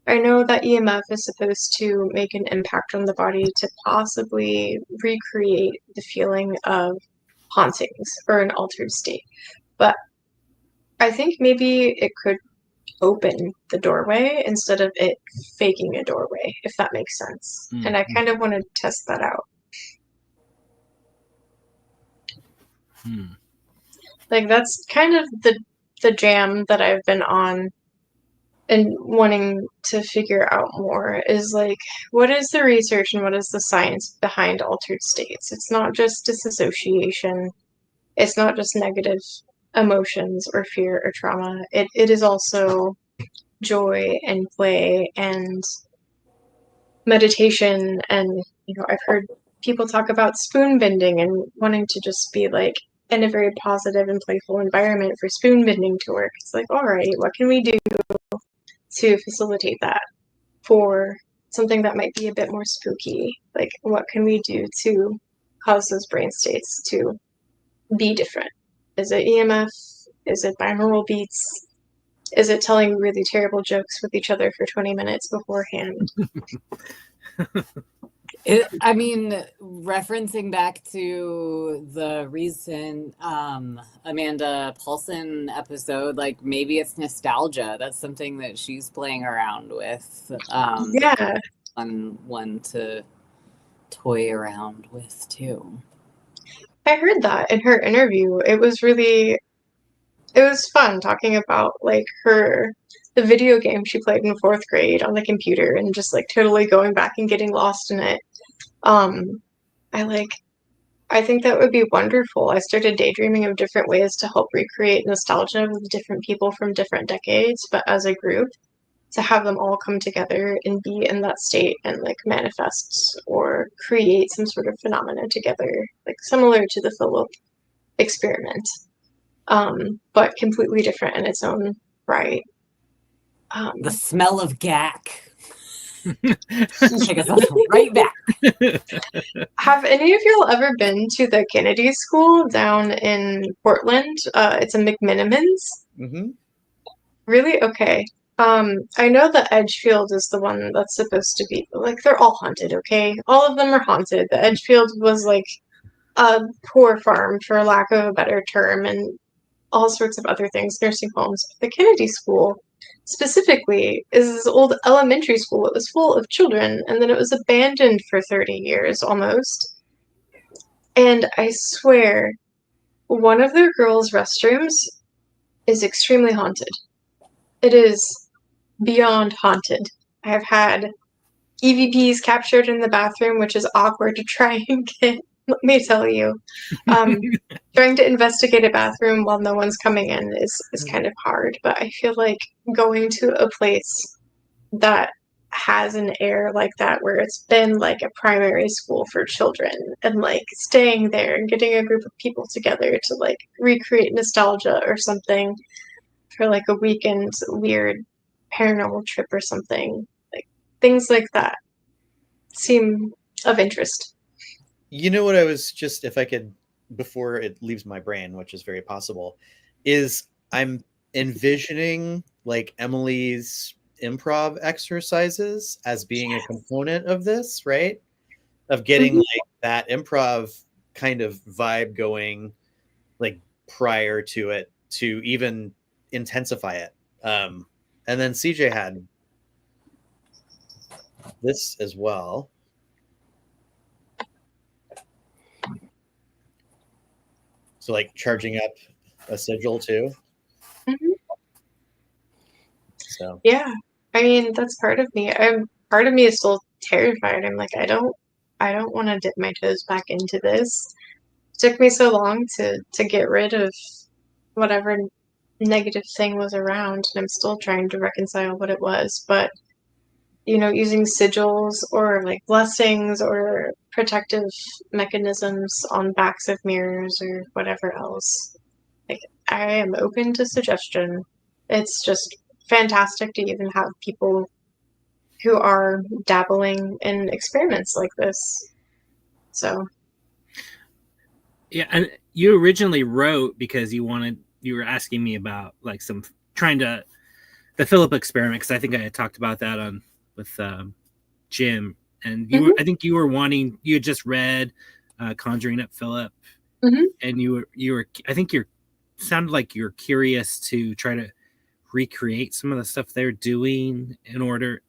I know that EMF is supposed to make an impact on the body to possibly recreate the feeling of hauntings or an altered state. But I think maybe it could open the doorway instead of it faking a doorway, if that makes sense.
Mm-hmm.
And I kind of want to test that out. Like that's kind of the jam that I've been on and wanting to figure out more is like, what is the research and what is the science behind altered states? It's not just disassociation. It's not just negative emotions or fear or trauma. It is also joy and play and meditation. And, you know, I've heard people talk about spoon bending and wanting to just be like in a very positive and playful environment for spoon bending to work. It's like, all right, what can we do to facilitate that for something that might be a bit more spooky? Like, what can we do to cause those brain states to be different? Is it EMF? Is it binaural beats? Is it telling really terrible jokes with each other for 20 minutes beforehand?
I mean, referencing back to the recent Amanda Paulson episode, like maybe it's nostalgia. That's something that she's playing around with.
Yeah.
One to toy around with too.
I heard that in her interview. It was fun talking about like the video game she played in 4th grade on the computer and just like totally going back and getting lost in it. I think that would be wonderful. I started daydreaming of different ways to help recreate nostalgia with different people from different decades, but as a group, to have them all come together and be in that state and like manifest or create some sort of phenomena together, like similar to the Philip experiment, but completely different in its own right.
The smell of gack. Take us right back.
Have any of y'all ever been to the Kennedy School down in Portland? It's a McMinimans.
Mm-hmm.
Really? Okay. I know the Edgefield is the one that's supposed to be like they're all haunted. Okay, all of them are haunted. The Edgefield was like a poor farm, for lack of a better term, and all sorts of other things, nursing homes. But the Kennedy School specifically is this old elementary school. It was full of children, and then it was abandoned for 30 years almost. And I swear, one of their girls' restrooms is extremely haunted. It is beyond haunted. I have had EVPs captured in the bathroom, which is awkward to try and get. Let me tell you, trying to investigate a bathroom while no one's coming in is kind of hard. But I feel like going to a place that has an air like that, where it's been like a primary school for children, and like staying there and getting a group of people together to like recreate nostalgia or something for like a weekend weird paranormal trip or something, like things like that seem of interest.
You know what I was just, if I could, before it leaves my brain, which is very possible, is I'm envisioning like Emily's improv exercises as being a component of this, right? Of getting like that improv kind of vibe going like prior to it to even intensify it. And then CJ had this as well. So like charging up a sigil too.
Mm-hmm.
So
yeah, I mean that's part of me. Part of me is still terrified. I'm like, I don't want to dip my toes back into this. It took me so long to get rid of whatever negative thing was around, and I'm still trying to reconcile what it was. But using sigils or like blessings or protective mechanisms on backs of mirrors or whatever else, like, I am open to suggestion. It's just fantastic to even have people who are dabbling in experiments like this. So
Yeah, and you originally wrote because you were asking me about like the Philip experiment, because I think I had talked about that with Jim, and I think you had just read Conjuring Up Philip, and you were I think sounded like you're curious to try to recreate some of the stuff they're doing in order.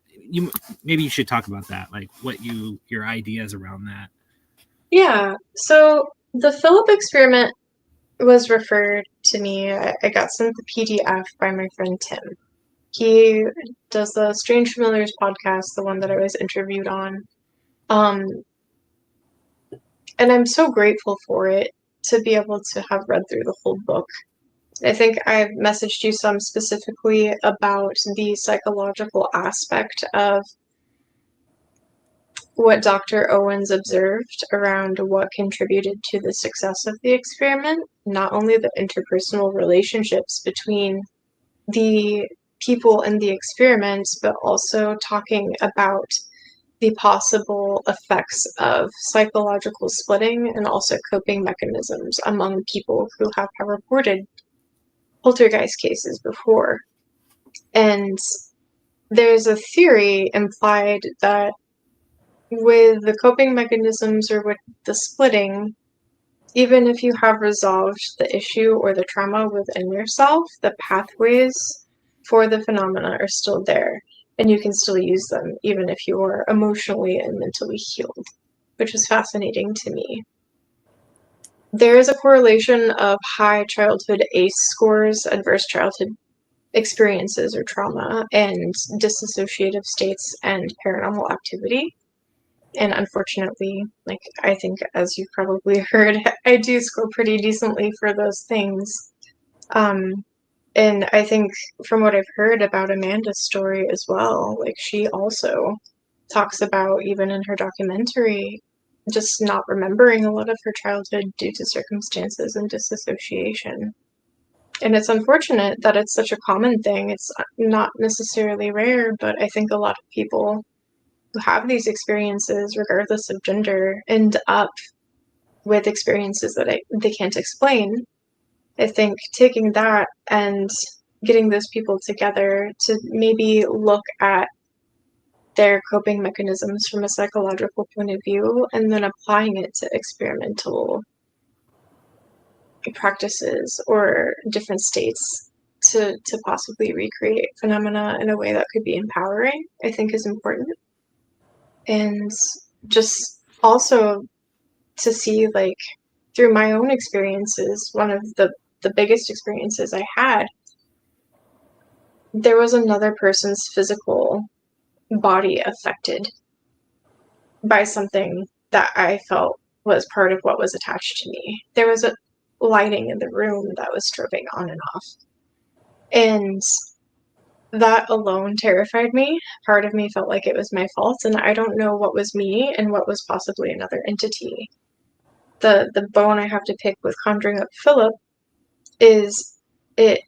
Maybe you should talk about that, like what your ideas around that.
Yeah, so the Philip experiment was referred to me. I got sent the PDF by my friend Tim. He does the Strange Familiars podcast, the one that I was interviewed on. And I'm so grateful for it, to be able to have read through the whole book. I think I messaged you some specifically about the psychological aspect of what Dr. Owens observed around what contributed to the success of the experiment, not only the interpersonal relationships between the people in the experiments, but also talking about the possible effects of psychological splitting and also coping mechanisms among people who have reported poltergeist cases before. And there's a theory implied that with the coping mechanisms or with the splitting, even if you have resolved the issue or the trauma within yourself, the pathways for the phenomena are still there, and you can still use them even if you are emotionally and mentally healed, which is fascinating to me. There is a correlation of high childhood ACE scores, adverse childhood experiences or trauma, and dissociative states and paranormal activity. And unfortunately, like, I think, as you've probably heard, I do score pretty decently for those things. And I think from what I've heard about Amanda's story as well, like, she also talks about, even in her documentary, just not remembering a lot of her childhood due to circumstances and disassociation. And it's unfortunate that it's such a common thing. It's not necessarily rare, but I think a lot of people who have these experiences, regardless of gender, end up with experiences that they can't explain. I think taking that and getting those people together to maybe look at their coping mechanisms from a psychological point of view and then applying it to experimental practices or different states to possibly recreate phenomena in a way that could be empowering, I think is important. And just also to see, like, through my own experiences, one of the biggest experiences I had, there was another person's physical body affected by something that I felt was part of what was attached to me. There was a lighting in the room that was strobing on and off. And that alone terrified me. Part of me felt like it was my fault, and I don't know what was me and what was possibly another entity. The bone I have to pick with Conjuring Up Philip is it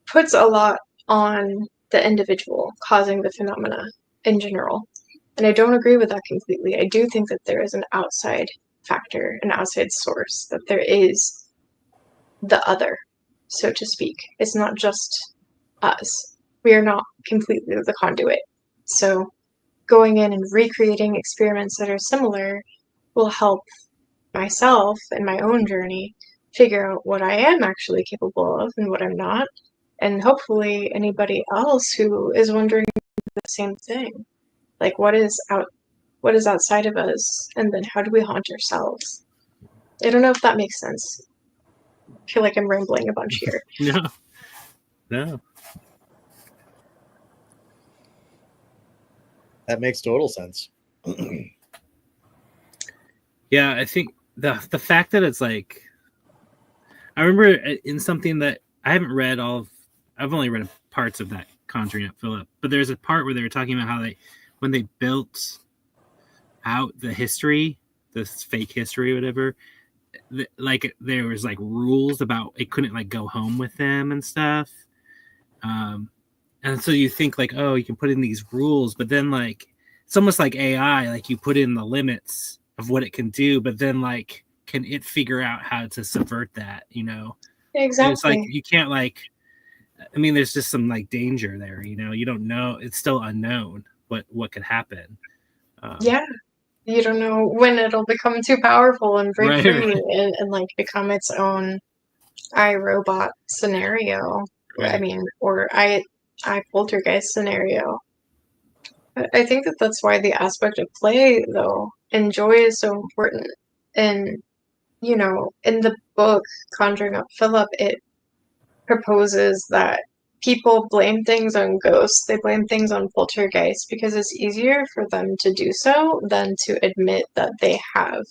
puts a lot on the individual causing the phenomena in general. And I don't agree with that completely. I do think that there is an outside factor, an outside source, that there is the other, so to speak. It's not just us. We are not completely the conduit. So going in and recreating experiments that are similar will help myself in my own journey figure out what I am actually capable of and what I'm not. And hopefully anybody else who is wondering the same thing. Like, what is outside of us, and then how do we haunt ourselves? I don't know if that makes sense. I feel like I'm rambling a bunch here.
No.
That makes total sense.
Yeah, I think the fact that it's like, I remember in something that I haven't read all of I've only read parts of that Conjuring Up Philip, but there's a part where they were talking about how when they built out the history, this fake history, whatever, like there was like rules about it couldn't like go home with them and stuff. And so you think like, oh, you can put in these rules, but then like it's almost like AI, like you put in the limits of what it can do, but then like can it figure out how to subvert that, you know?
Exactly.
It's like you can't like, I mean, there's just some like danger there, you know. You don't know; it's still unknown what could happen.
Yeah, you don't know when it'll become too powerful and break
Right,
free
right.
and like become its own iRobot scenario. I
Right.
mean, or I poltergeist scenario. I think that that's why the aspect of play, though, and joy is so important. And, you know, in the book, Conjuring Up Philip, it proposes that people blame things on ghosts, they blame things on poltergeists because it's easier for them to do so than to admit that they have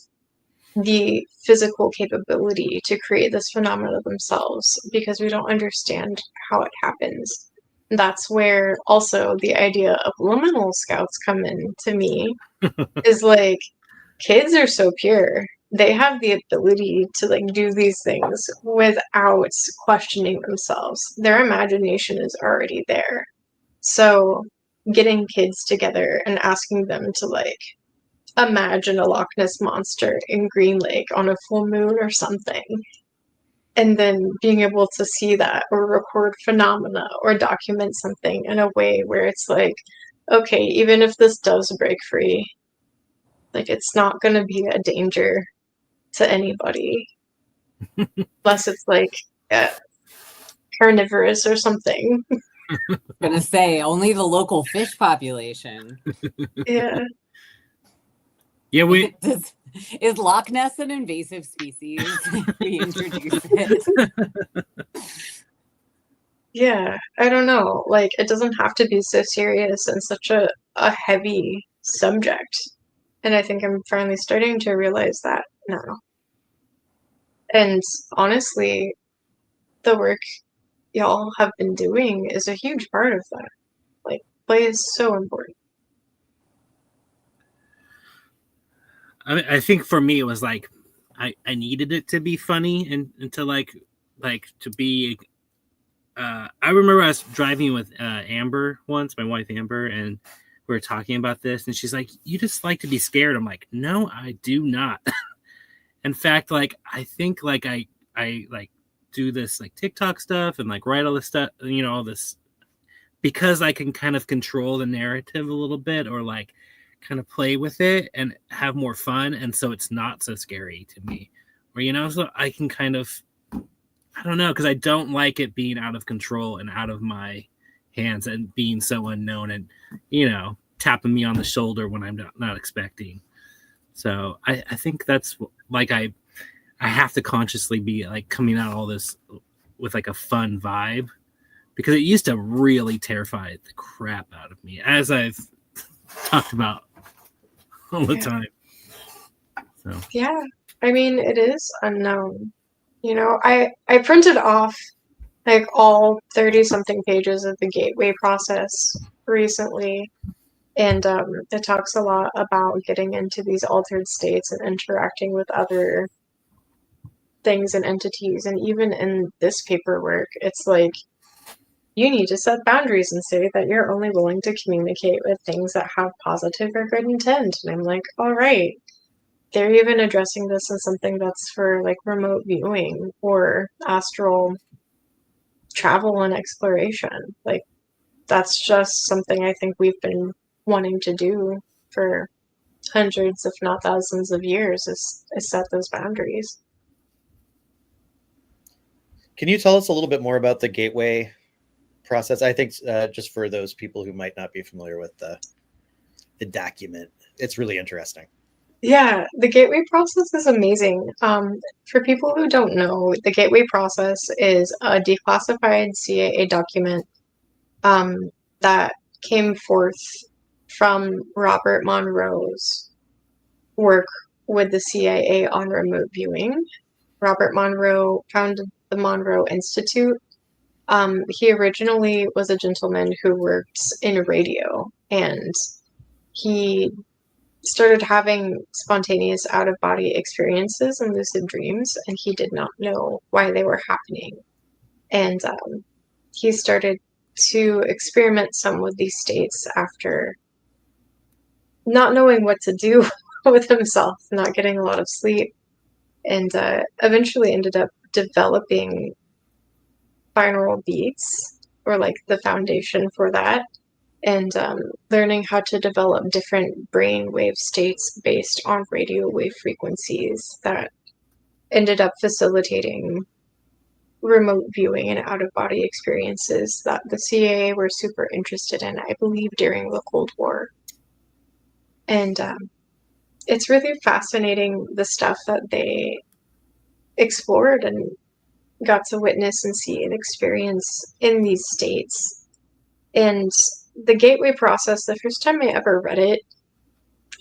the physical capability to create this phenomena themselves because we don't understand how it happens. That's where also the idea of liminal scouts come in to me is like kids are so pure. They have the ability to like do these things without questioning themselves. Their imagination is already there. So getting kids together and asking them to like imagine a Loch Ness monster in Green Lake on a full moon or something, and then being able to see that or record phenomena or document something in a way where it's like, okay, even if this does break free, like it's not going to be a danger to anybody unless it's like carnivorous or something.
Gonna say only the local fish population.
Yeah.
Yeah, we
Is Loch Ness an invasive species? We introduce it.
Yeah, I don't know. Like, it doesn't have to be so serious and such a heavy subject. And I think I'm finally starting to realize that now. And honestly, the work y'all have been doing is a huge part of that. Like, play is so important.
I think for me it was like I needed it to be funny and to like to be. I remember I was driving with Amber once, my wife Amber, and we were talking about this, and she's like, "You just like to be scared." I'm like, "No, I do not." In fact, like I think like I like do this like TikTok stuff and like write all this stuff, you know, all this because I can kind of control the narrative a little bit or like kind of play with it and have more fun, and so it's not so scary to me. Or you know, so I can kind of, I don't know, because I don't like it being out of control and out of my hands and being so unknown and, you know, tapping me on the shoulder when I'm not expecting. So I think that's like I have to consciously be like coming out all this with like a fun vibe because it used to really terrify the crap out of me, as I've talked about all the time. So
Yeah, I mean, it is unknown. You know, I printed off like all 30 something pages of the gateway process recently, and it talks a lot about getting into these altered states and interacting with other things and entities. And even in this paperwork, it's like you need to set boundaries and say that you're only willing to communicate with things that have positive or good intent. And I'm like, all right. They're even addressing this in something that's for like remote viewing or astral travel and exploration. Like, that's just something I think we've been wanting to do for hundreds, if not thousands of years, is set those boundaries.
Can you tell us a little bit more about the gateway process? I think just for those people who might not be familiar with the document, it's really interesting.
Yeah, the gateway process is amazing. For people who don't know, the gateway process is a declassified CIA document that came forth from Robert Monroe's work with the CIA on remote viewing. Robert Monroe founded the Monroe Institute, He originally was a gentleman who worked in radio, and he started having spontaneous out-of-body experiences and lucid dreams, and he did not know why they were happening. And he started to experiment some with these states after not knowing what to do with himself, not getting a lot of sleep, and eventually ended up developing binaural beats, or like the foundation for that, and learning how to develop different brainwave states based on radio wave frequencies that ended up facilitating remote viewing and out-of-body experiences that the CIA were super interested in, I believe, during the Cold War. And it's really fascinating, the stuff that they explored and got to witness and see and experience in these states. And the gateway process, the first time I ever read it,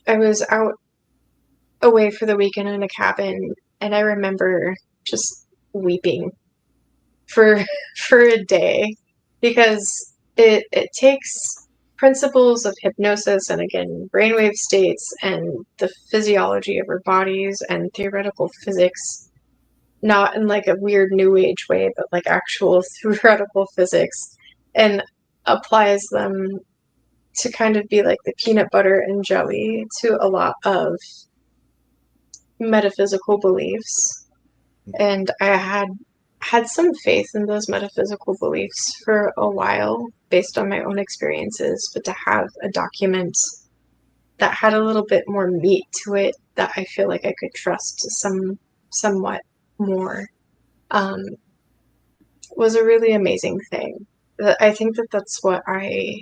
I was out away for the weekend in a cabin, and I remember just weeping for a day, because it takes principles of hypnosis and, again, brainwave states and the physiology of our bodies and theoretical physics, not in like a weird new age way, but like actual theoretical physics, and applies them to kind of be like the peanut butter and jelly to a lot of metaphysical beliefs. And I had some faith in those metaphysical beliefs for a while based on my own experiences, but to have a document that had a little bit more meat to it that I feel like I could trust somewhat more was a really amazing thing. I think that's what I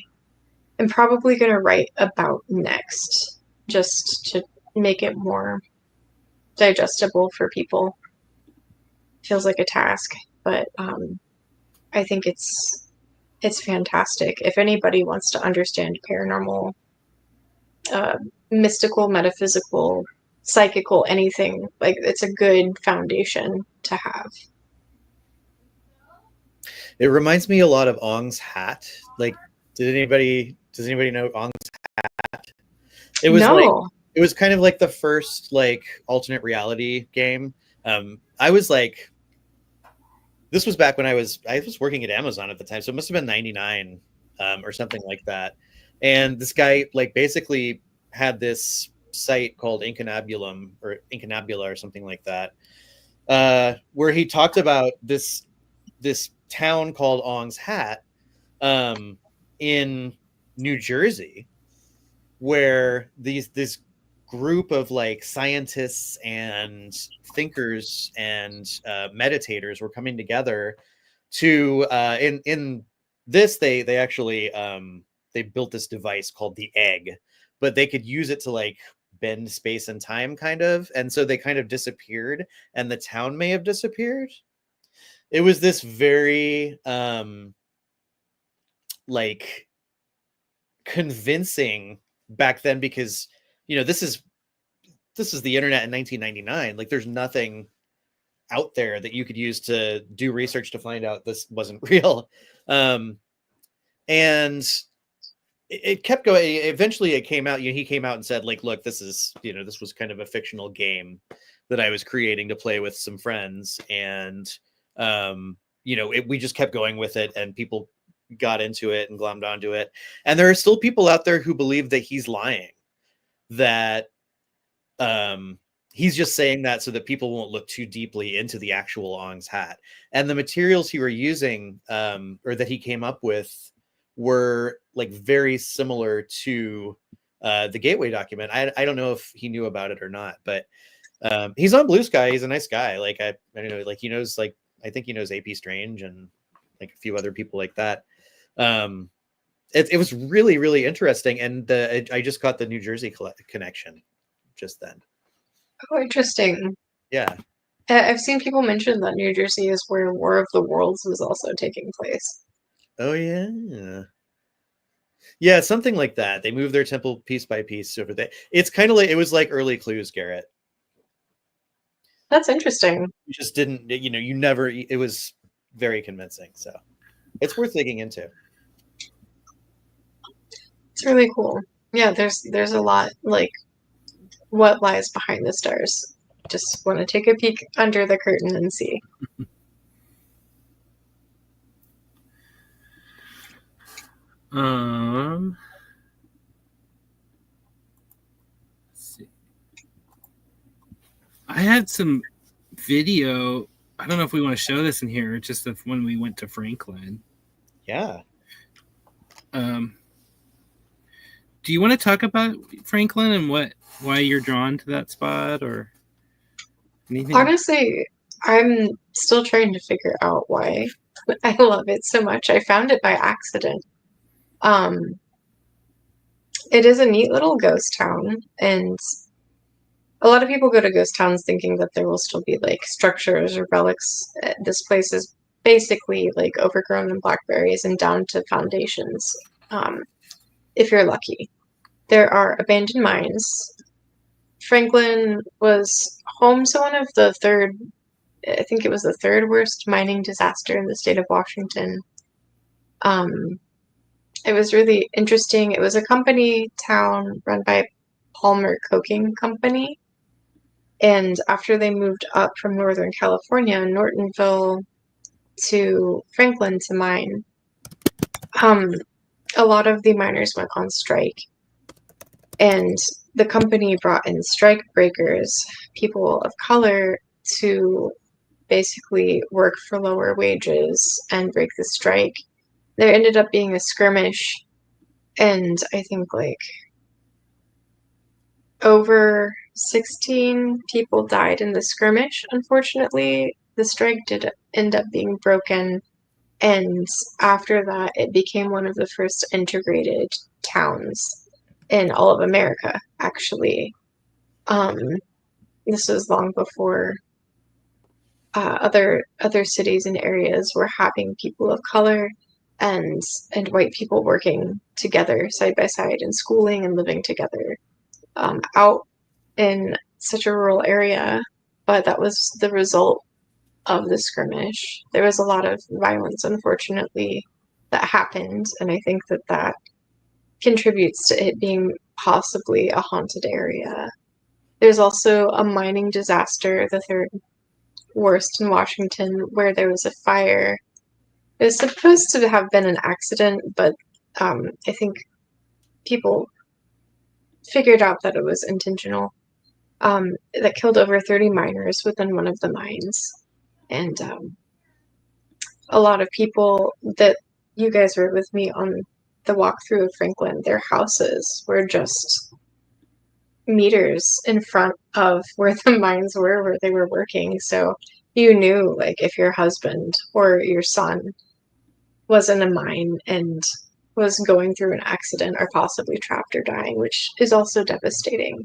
am probably going to write about next, just to make it more digestible for people. Feels like a task, but I think it's fantastic. If anybody wants to understand paranormal, mystical, metaphysical, psychical, anything, like, it's a good foundation to have.
It reminds me a lot of Ong's Hat. Like, does anybody know Ong's Hat? It was it was kind of like the first like alternate reality game. I was like, this was back when I was working at Amazon at the time, so it must have been 99 or something like that. And this guy like basically had this site called Incunabulum or Incunabula or something like that, where he talked about this town called Ong's Hat in New Jersey, where this group of like scientists and thinkers and meditators were coming together to in this they actually they built this device called the egg, but they could use it to like bend space and time kind of, and so they kind of disappeared and the town may have disappeared. It was this very like convincing back then, because this is the internet in 1999. Like, there's nothing out there that you could use to do research to find out this wasn't real. And it kept going. Eventually it came out, he came out and said, like, look, this is, this was kind of a fictional game that I was creating to play with some friends. And, we just kept going with it, and people got into it and glommed onto it. And there are still people out there who believe that he's lying, that he's just saying that so that people won't look too deeply into the actual Ong's Hat. And the materials he were using, or that he came up with, were like very similar to the Gateway document. I don't know if he knew about it or not, but he's on Blue Sky. He's a nice guy. Like, I don't know, like, he knows, like, I think he knows AP Strange and like a few other people like that. It was really, really interesting. And I just got the New Jersey connection just then.
Oh, interesting.
Yeah.
I've seen people mention that New Jersey is where War of the Worlds was also taking place.
Oh, yeah. Yeah, something like that. They moved their temple piece by piece over there. It's kind of like, it was like early clues, Garrett.
That's interesting.
You just didn't, you never, it was very convincing. So It's worth digging into.
It's really cool. Yeah, there's a lot, like, what lies behind the stars. Just want to take a peek under the curtain and see.
Let's see. I had some video. I don't know if we want to show this in here. Just of when we went to Franklin.
Yeah.
Do you want to talk about Franklin and why you're drawn to that spot or anything?
Honestly, I'm still trying to figure out why I love it so much. I found it by accident. It is a neat little ghost town, and a lot of people go to ghost towns thinking that there will still be like structures or relics. This place is basically like overgrown in blackberries and down to foundations. If you're lucky, there are abandoned mines. Franklin was home to one of the I think it was the third worst mining disaster in the state of Washington. It was really interesting. It was a company town run by Palmer Coking Company. And after they moved up from Northern California, Nortonville to Franklin to mine, a lot of the miners went on strike. And the company brought in strike breakers, people of color, to basically work for lower wages and break the strike. There ended up being a skirmish, and I think like over 16 people died in the skirmish. Unfortunately, the strike did end up being broken, and after that, it became one of the first integrated towns in all of America, actually. This was long before other cities and areas were having people of color and white people working together side by side and schooling and living together out in such a rural area. But that was the result of the skirmish. There was a lot of violence, unfortunately, that happened, and I think that contributes to it being possibly a haunted area. There's also a mining disaster, the third worst in Washington, where there was a fire. It was supposed to have been an accident, but I think people figured out that it was intentional. That killed over 30 miners within one of the mines. And a lot of people that you guys were with me on the walkthrough of Franklin, their houses were just meters in front of where the mines were, where they were working. So you knew, like, if your husband or your son was in a mine and was going through an accident or possibly trapped or dying, which is also devastating.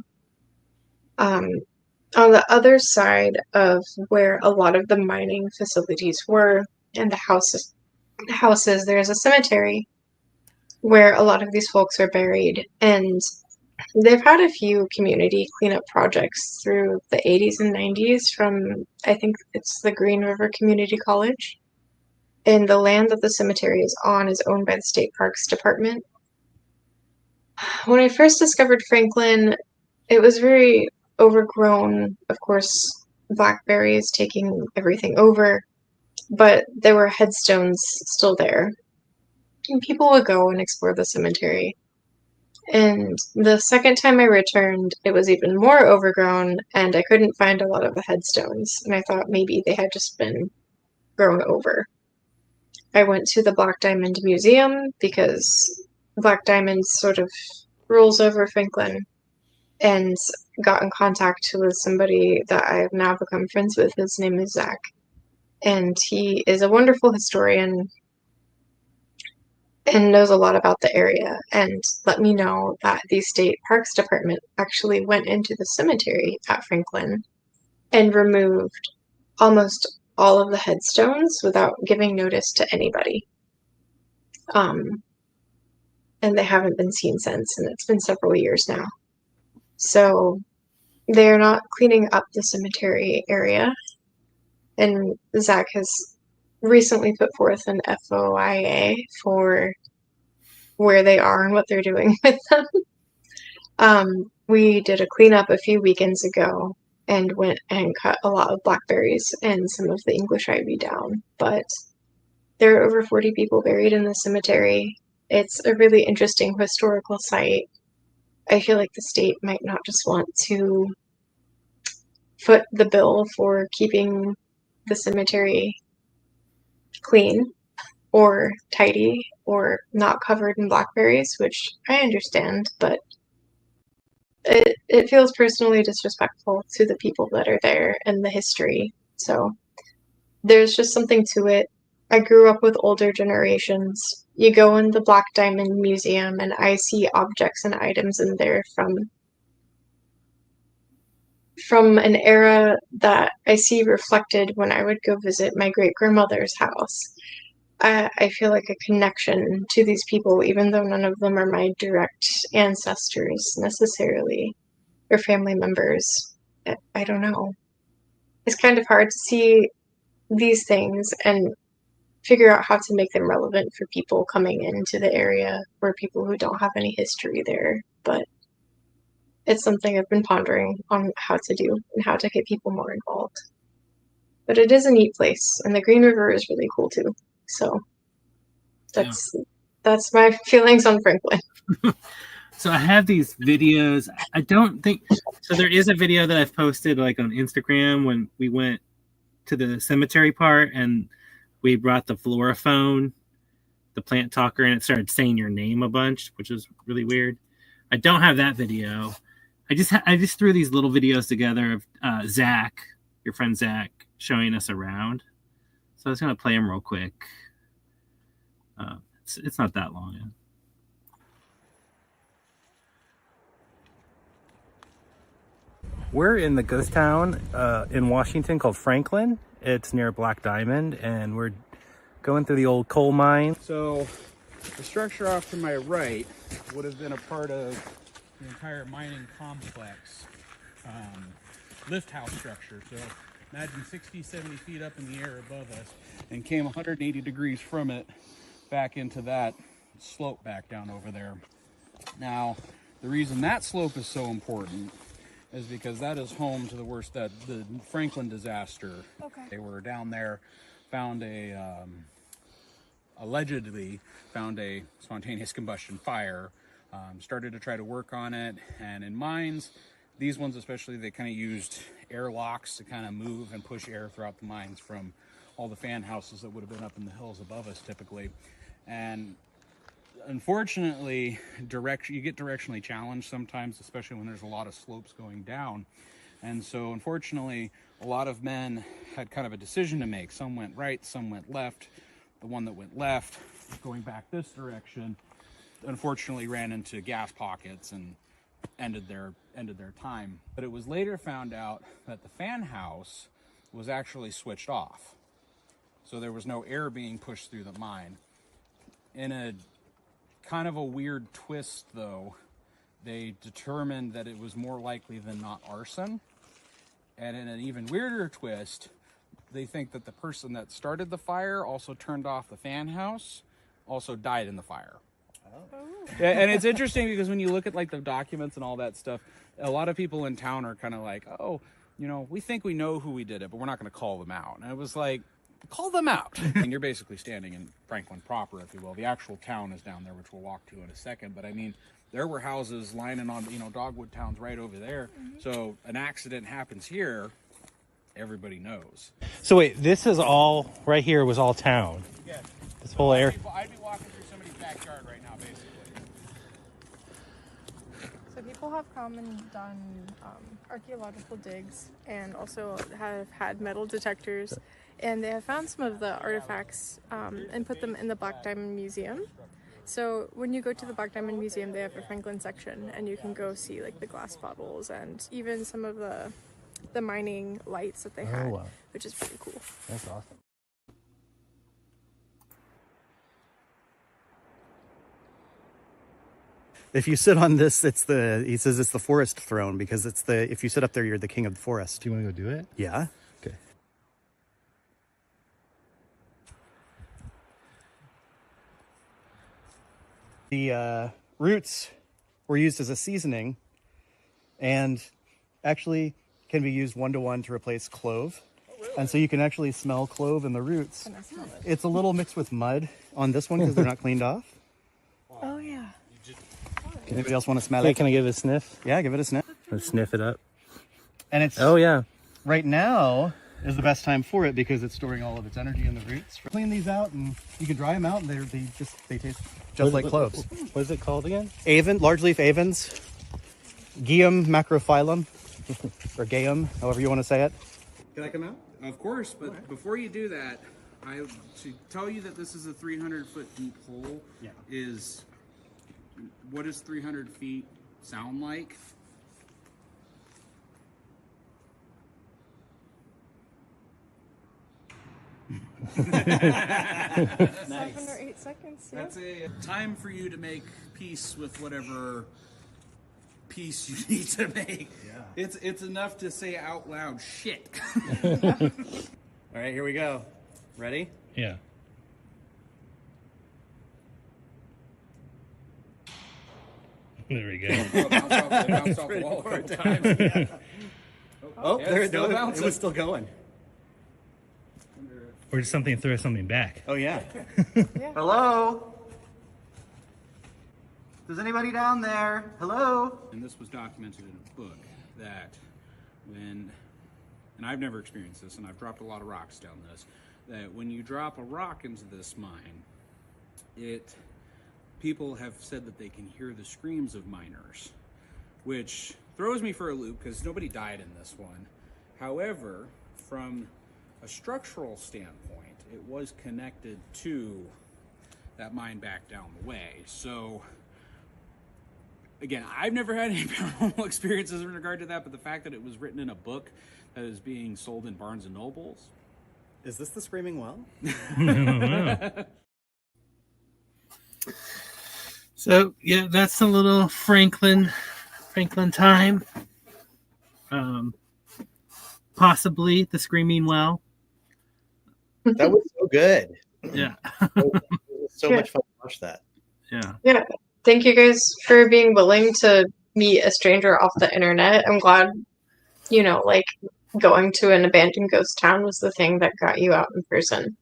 On the other side of where a lot of the mining facilities were and the houses, there's a cemetery where a lot of these folks are buried, and they've had a few community cleanup projects through the 80s and 90s from, I think it's the Green River Community College. And the land that the cemetery is on is owned by the State Parks Department. When I first discovered Franklin, it was very overgrown, of course, blackberries taking everything over, but there were headstones still there. And people would go and explore the cemetery. And the second time I returned, it was even more overgrown, and I couldn't find a lot of the headstones. And I thought maybe they had just been grown over. I went to the Black Diamond Museum because Black Diamond sort of rules over Franklin, and got in contact with somebody that I've now become friends with. His name is Zach, and he is a wonderful historian and knows a lot about the area, and let me know that the State Parks Department actually went into the cemetery at Franklin and removed almost all of the headstones without giving notice to anybody. And they haven't been seen since, and it's been several years now. So they're not cleaning up the cemetery area, and Zach has recently put forth an FOIA for where they are and what they're doing with them. We did a cleanup a few weekends ago and went and cut a lot of blackberries and some of the English ivy down, but there are over 40 people buried in the cemetery. It's a really interesting historical site. I feel like the state might not just want to foot the bill for keeping the cemetery clean or tidy or not covered in blackberries, which I understand, but it feels personally disrespectful to the people that are there and the history. So there's just something to it. I grew up with older generations. You go in the Black Diamond Museum and I see objects and items in there from an era that I see reflected when I would go visit my great grandmother's house. I feel like a connection to these people, even though none of them are my direct ancestors necessarily or family members. I don't know. It's kind of hard to see these things and figure out how to make them relevant for people coming into the area or people who don't have any history there. But it's something I've been pondering on how to do and how to get people more involved. But it is a neat place, and the Green River is really cool too. So that's my feelings on Franklin.
So I have these videos. I don't think so. There is a video that I've posted like on Instagram when we went to the cemetery part and we brought the Florophone, the plant talker, and it started saying your name a bunch, which was really weird. I don't have that video. I just threw these little videos together of Zach, your friend Zach, showing us around. So I was gonna play them real quick. It's not that long. We're in the ghost town in Washington called Franklin. It's near Black Diamond, and we're going through the old coal mine.
So the structure off to my right would have been a part of the entire mining complex lift house structure. So imagine 60, 70 feet up in the air above us and came 180 degrees from it back into that slope back down over there. Now, the reason that slope is so important is because that is home to the Franklin disaster. Okay. They were down there, allegedly found a spontaneous combustion fire, started to try to work on it, and in mines, these ones especially, they kind of used airlocks to kind of move and push air throughout the mines from all the fan houses that would have been up in the hills above us typically. And unfortunately, you get directionally challenged sometimes, especially when there's a lot of slopes going down. And so unfortunately, a lot of men had kind of a decision to make. Some went right, some went left. The one that went left, going back this direction, unfortunately ran into gas pockets and ended their time. But it was later found out that the fan house was actually switched off. So there was no air being pushed through the mine. In a kind of a weird twist, though, they determined that it was more likely than not arson. And in an even weirder twist, they think that the person that started the fire also turned off the fan house, also died in the fire. Oh. And it's interesting because when you look at like the documents and all that stuff, a lot of people in town are kind of like, oh, you know, we think we know who we did it, but we're not going to call them out. And it was like, call them out. And you're basically standing in Franklin proper, if you will. The actual town is down there, which we'll walk to in a second. But I mean, there were houses lining on, you know, Dogwood Town's right over there. Mm-hmm. So an accident happens here, everybody knows.
So wait, this is all right here was all town.
Yeah.
This whole area.
I'd be walking through somebody's backyard right now, basically.
So people have come and done archaeological digs and also have had metal detectors, and they have found some of the artifacts and put them in the Black Diamond Museum. So when you go to the Black Diamond Museum, they have a Franklin section, and you can go see like the glass bottles and even some of the mining lights that they had, wow, which is pretty cool.
That's awesome.
If you sit on this, he says it's the forest throne because if you sit up there, you're the king of the forest.
Do you want to go do it?
Yeah.
Okay.
The roots were used as a seasoning and actually can be used 1-to-1 to replace clove. And so you can actually smell clove in the roots. It's a little mixed with mud on this one because they're not cleaned off.
Oh, yeah.
Anybody else want to smell
Hey,
it?
can I give it a sniff?
Yeah, give it a sniff.
Let's sniff it up.
And it's
Yeah.
right now is the best time for it because it's storing all of its energy in the roots. Clean these out and you can dry them out and they taste just like cloves.
What is it called again?
Avon, large leaf avens, Geum macrophyllum, or Geum, however you want to say it.
Can I come out? Of course, but before you do that, to tell you that this is a 300-foot deep hole is, what does 300 feet sound like?
Nice. 7 or 8 seconds. Yeah.
That's a time for you to make peace with whatever peace you need to make. Yeah. It's enough to say out loud shit.
All right, here we go. Ready?
Yeah. There we go.
Bounced off the wall a couple times.
Yeah. Oh,
yeah,
there it
still
goes. It
bouncing.
was still going.
Or just something throw something back.
Oh, yeah.
Yeah.
Hello? Is anybody down there? Hello?
And this was documented in a book that when, and I've never experienced this, and I've dropped a lot of rocks down this, that when you drop a rock into this mine, people have said that they can hear the screams of miners, which throws me for a loop because nobody died in this one. However, from a structural standpoint, it was connected to that mine back down the way. So again, I've never had any paranormal experiences in regard to that, but the fact that it was written in a book that is being sold in Barnes and Nobles.
Is this the screaming well?
So yeah, that's a little Franklin time. Possibly the screaming well.
That was so good.
Yeah.
It was so much fun to watch that.
Yeah.
Yeah. Thank you guys for being willing to meet a stranger off the internet. I'm glad, like going to an abandoned ghost town was the thing that got you out in person.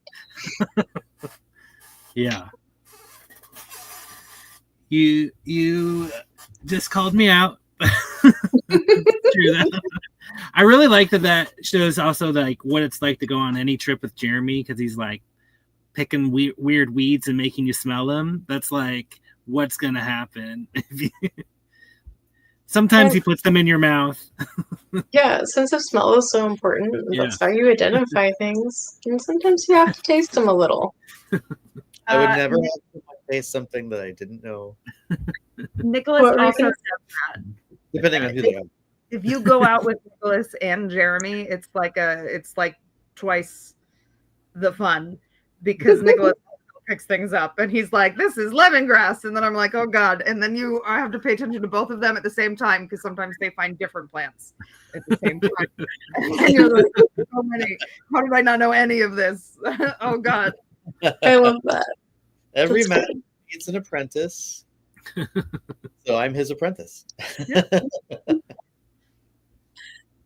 Yeah. You just called me out. True that. I really like that shows also like what it's like to go on any trip with Jeremy because he's like picking weird weeds and making you smell them. That's like what's gonna happen. Sometimes he puts them in your mouth.
Yeah, sense of smell is so important.
Yeah.
That's how you identify things. And sometimes you have to taste them a little.
I would never have to taste something that I didn't know.
Nicholas
What were you
also
gonna-
says that.
Depending on who they are.
If you go out with Nicholas and Jeremy, it's like twice the fun because Nicholas picks things up and he's like, "This is lemongrass," and then I'm like, "Oh God!" And then I have to pay attention to both of them at the same time because sometimes they find different plants at the same time. And you're like, "So many. How did I not know any of this?" Oh God!
I love that.
Every
That's
man needs an apprentice. So I'm his apprentice.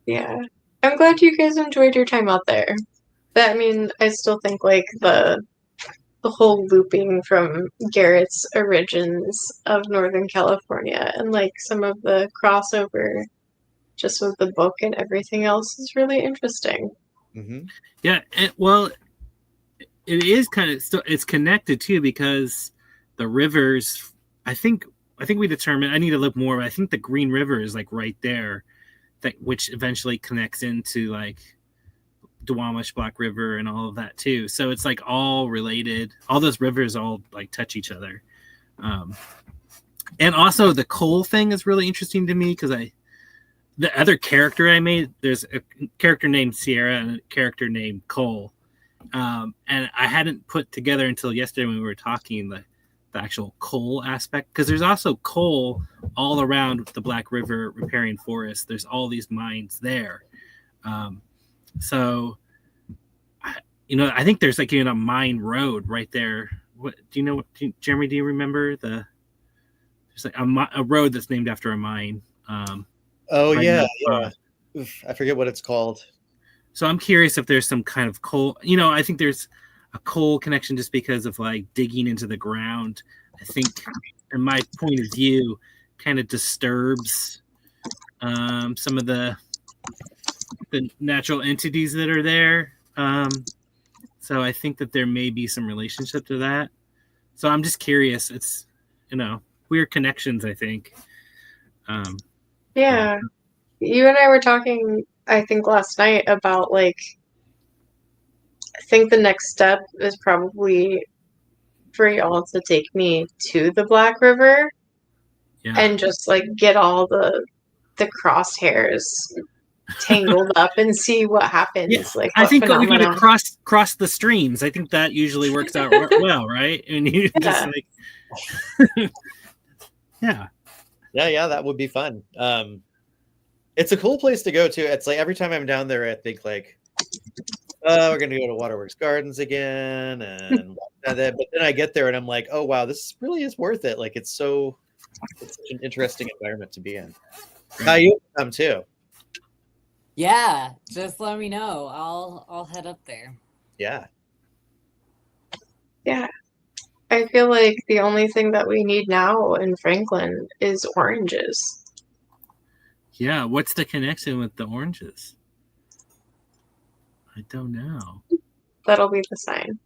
Yeah. I'm glad you guys enjoyed your time out there. But, I mean, I still think like the whole looping from Garrett's origins of Northern California and like some of the crossover just with the book and everything else is really interesting.
Mm-hmm.
Yeah, it is kind of it's connected too because the rivers. I think we determined. I need to look more, but I think the Green River is like right there, which eventually connects into like Duwamish, Black River, and all of that too. So it's like all related. All those rivers all like touch each other. And also the coal thing is really interesting to me because the other character I made, there's a character named Sierra and a character named Cole. And I hadn't put together until yesterday when we were talking the actual coal aspect, because there's also coal all around the Black River riparian forest. There's all these mines there. So, I think there's like a mine road right there. What do you know? Jeremy, do you remember there's like a road that's named after a mine.
Oh
right
yeah,
now.
yeah. Oof, I forget what it's called.
So I'm curious if there's some kind of coal. You know, I think there's a coal connection just because of like digging into the ground. I think, in my point of view, kind of disturbs some of the natural entities that are there. So I think that there may be some relationship to that. So I'm just curious. It's, you know, weird connections, I think.
Yeah. You and I were talking, I think, last night about like, I think the next step is probably for y'all to take me to the Black River
Yeah.
and just like get all the crosshairs tangled up and see what happens.
Yeah,
Like
I
what
think we got
phenomena.
to cross the streams. I think that usually works out well, right? And you just like, yeah,
Yeah, that would be fun. It's a cool place to go to. It's like every time I'm down there, I think like, oh, we're gonna go to Waterworks Gardens again, and but then I get there and I'm like, oh wow, this really is worth it. Like it's such an interesting environment to be in. You come too.
Yeah, just let me know. I'll head up there.
Yeah.
Yeah. I feel like the only thing that we need now in Franklin is oranges.
yeah. What's the connection with the oranges? I don't know.
That'll be the sign.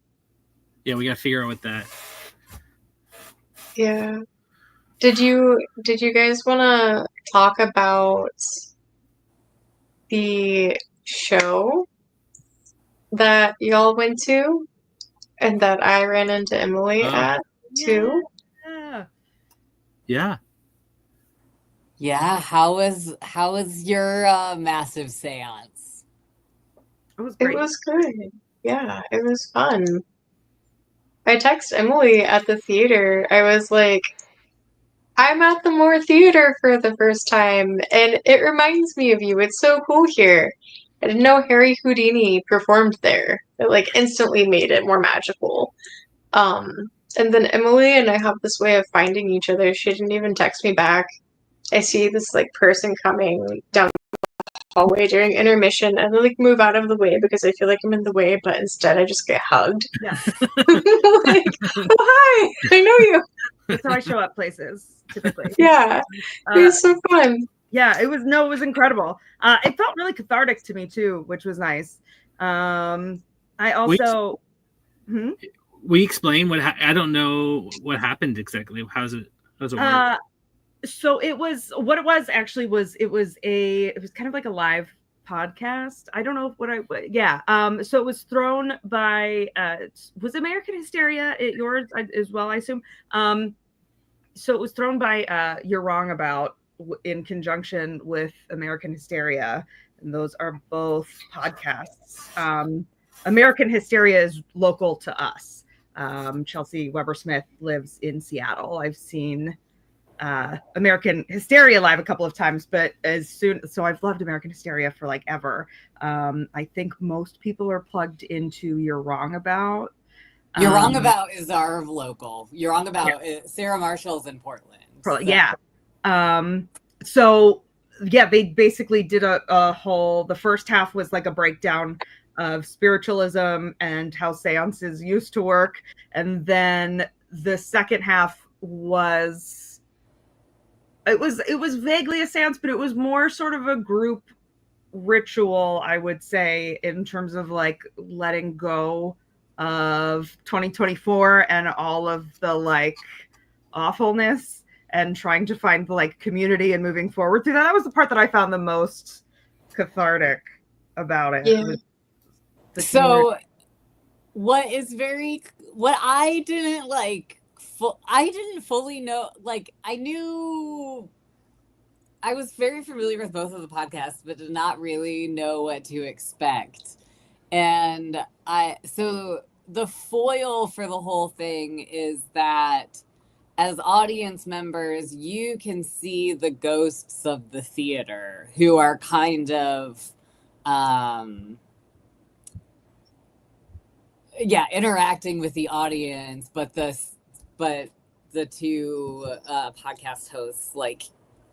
Yeah, we got to figure out what that.
Yeah. Did you guys want to talk about the show that y'all went to and that I ran into Emily at too?
Yeah.
Yeah.
Yeah, how was your massive seance?
It was
It
great.
was good. Yeah, it was fun. I texted Emily at the theater. I was like, I'm at the Moore Theater for the first time, and it reminds me of you. It's so cool here. I didn't know Harry Houdini performed there. It like instantly made it more magical. And then Emily and I have this way of finding each other. She didn't even text me back. I see this like person coming down the hallway during intermission, and I like move out of the way because I feel like I'm in the way, but instead I just get hugged.
Yeah.
Like, oh hi, I know you.
That's how I show up places typically.
Yeah, it was so fun.
Yeah, it was incredible. It felt really cathartic to me too, which was nice. I also
We explain what I don't know what happened exactly. How's it work?
So it was what it was actually was it was kind of like a live podcast. I don't know so it was thrown by was American Hysteria at yours as well, I assume. So it was thrown by You're Wrong About in conjunction with American Hysteria, and those are both podcasts. American Hysteria is local to us. Chelsea Weber Smith lives in Seattle. I've seen American Hysteria live a couple of times, but so I've loved American Hysteria for like ever. I think most people are plugged into You're Wrong About.
You're Wrong About is our local. You're Wrong About Sarah Marshall's in Portland. So.
Yeah. So yeah, they basically did a whole, the first half was like a breakdown of spiritualism and how seances used to work. And then the second half was vaguely a seance, but it was more sort of a group ritual, I would say, in terms of like letting go of 2024 and all of the like awfulness and trying to find the like community and moving forward through that. That was the part that I found the most cathartic about it.
Yeah.
So what I didn't like, I didn't fully know, like I knew I was very familiar with both of the podcasts, but did not really know what to expect. And so the foil for the whole thing is that as audience members, you can see the ghosts of the theater who are kind of, interacting with the audience, but the two podcast hosts like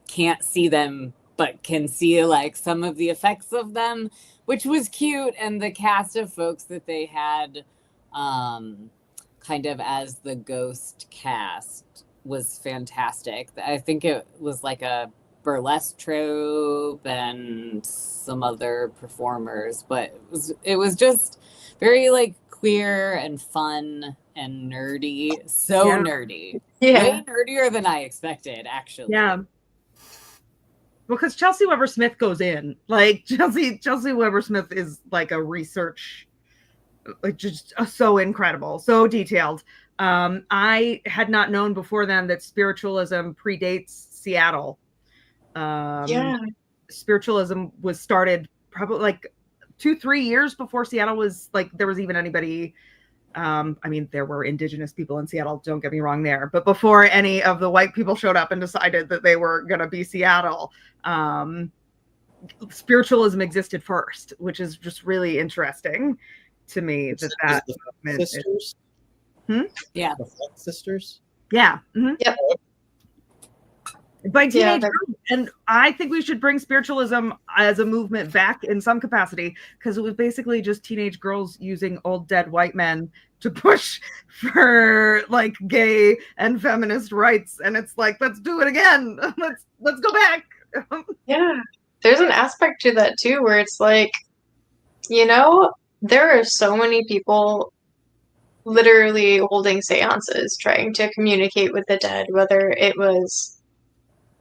can't see them but can see like some of the effects of them, which was cute. And the cast of folks that they had kind of as the ghost cast was fantastic. I think it was like a burlesque troupe and some other performers, but it was just very like queer and fun and nerdy. So nerdy.
Yeah.
Way nerdier than I expected, actually.
Yeah. Because Chelsea Weber Smith goes in. Like Chelsea Weber Smith is like a research, like just so incredible, so detailed. I had not known before then that spiritualism predates Seattle. Spiritualism was started probably like 2-3 years before Seattle was like there was even anybody. I mean, there were indigenous people in Seattle, don't get me wrong there, but before any of the white people showed up and decided that they were going to be Seattle, spiritualism existed first, which is just really interesting to me. That
sisters.
Yeah,
the Flex Sisters.
Yeah. Mm-hmm.
Yep.
By teenage girls. And I think we should bring spiritualism as a movement back in some capacity, because it was basically just teenage girls using old dead white men to push for like gay and feminist rights. And it's like, let's do it again. Let's go back.
Yeah. There's an aspect to that too, where it's like, you know, there are so many people literally holding seances, trying to communicate with the dead, whether it was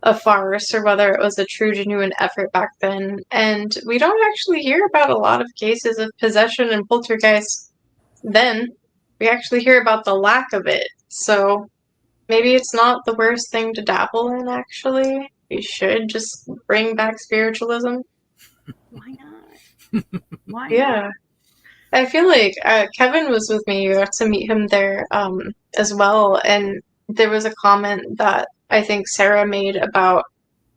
a farce or whether it was a true, genuine effort back then. And we don't actually hear about a lot of cases of possession and poltergeist then. We actually hear about the lack of it. So maybe it's not the worst thing to dabble in, actually. We should just bring back spiritualism.
Why not? Why
Yeah.
not?
I feel like Kevin was with me. You got to meet him there as well. And there was a comment that I think Sarah made about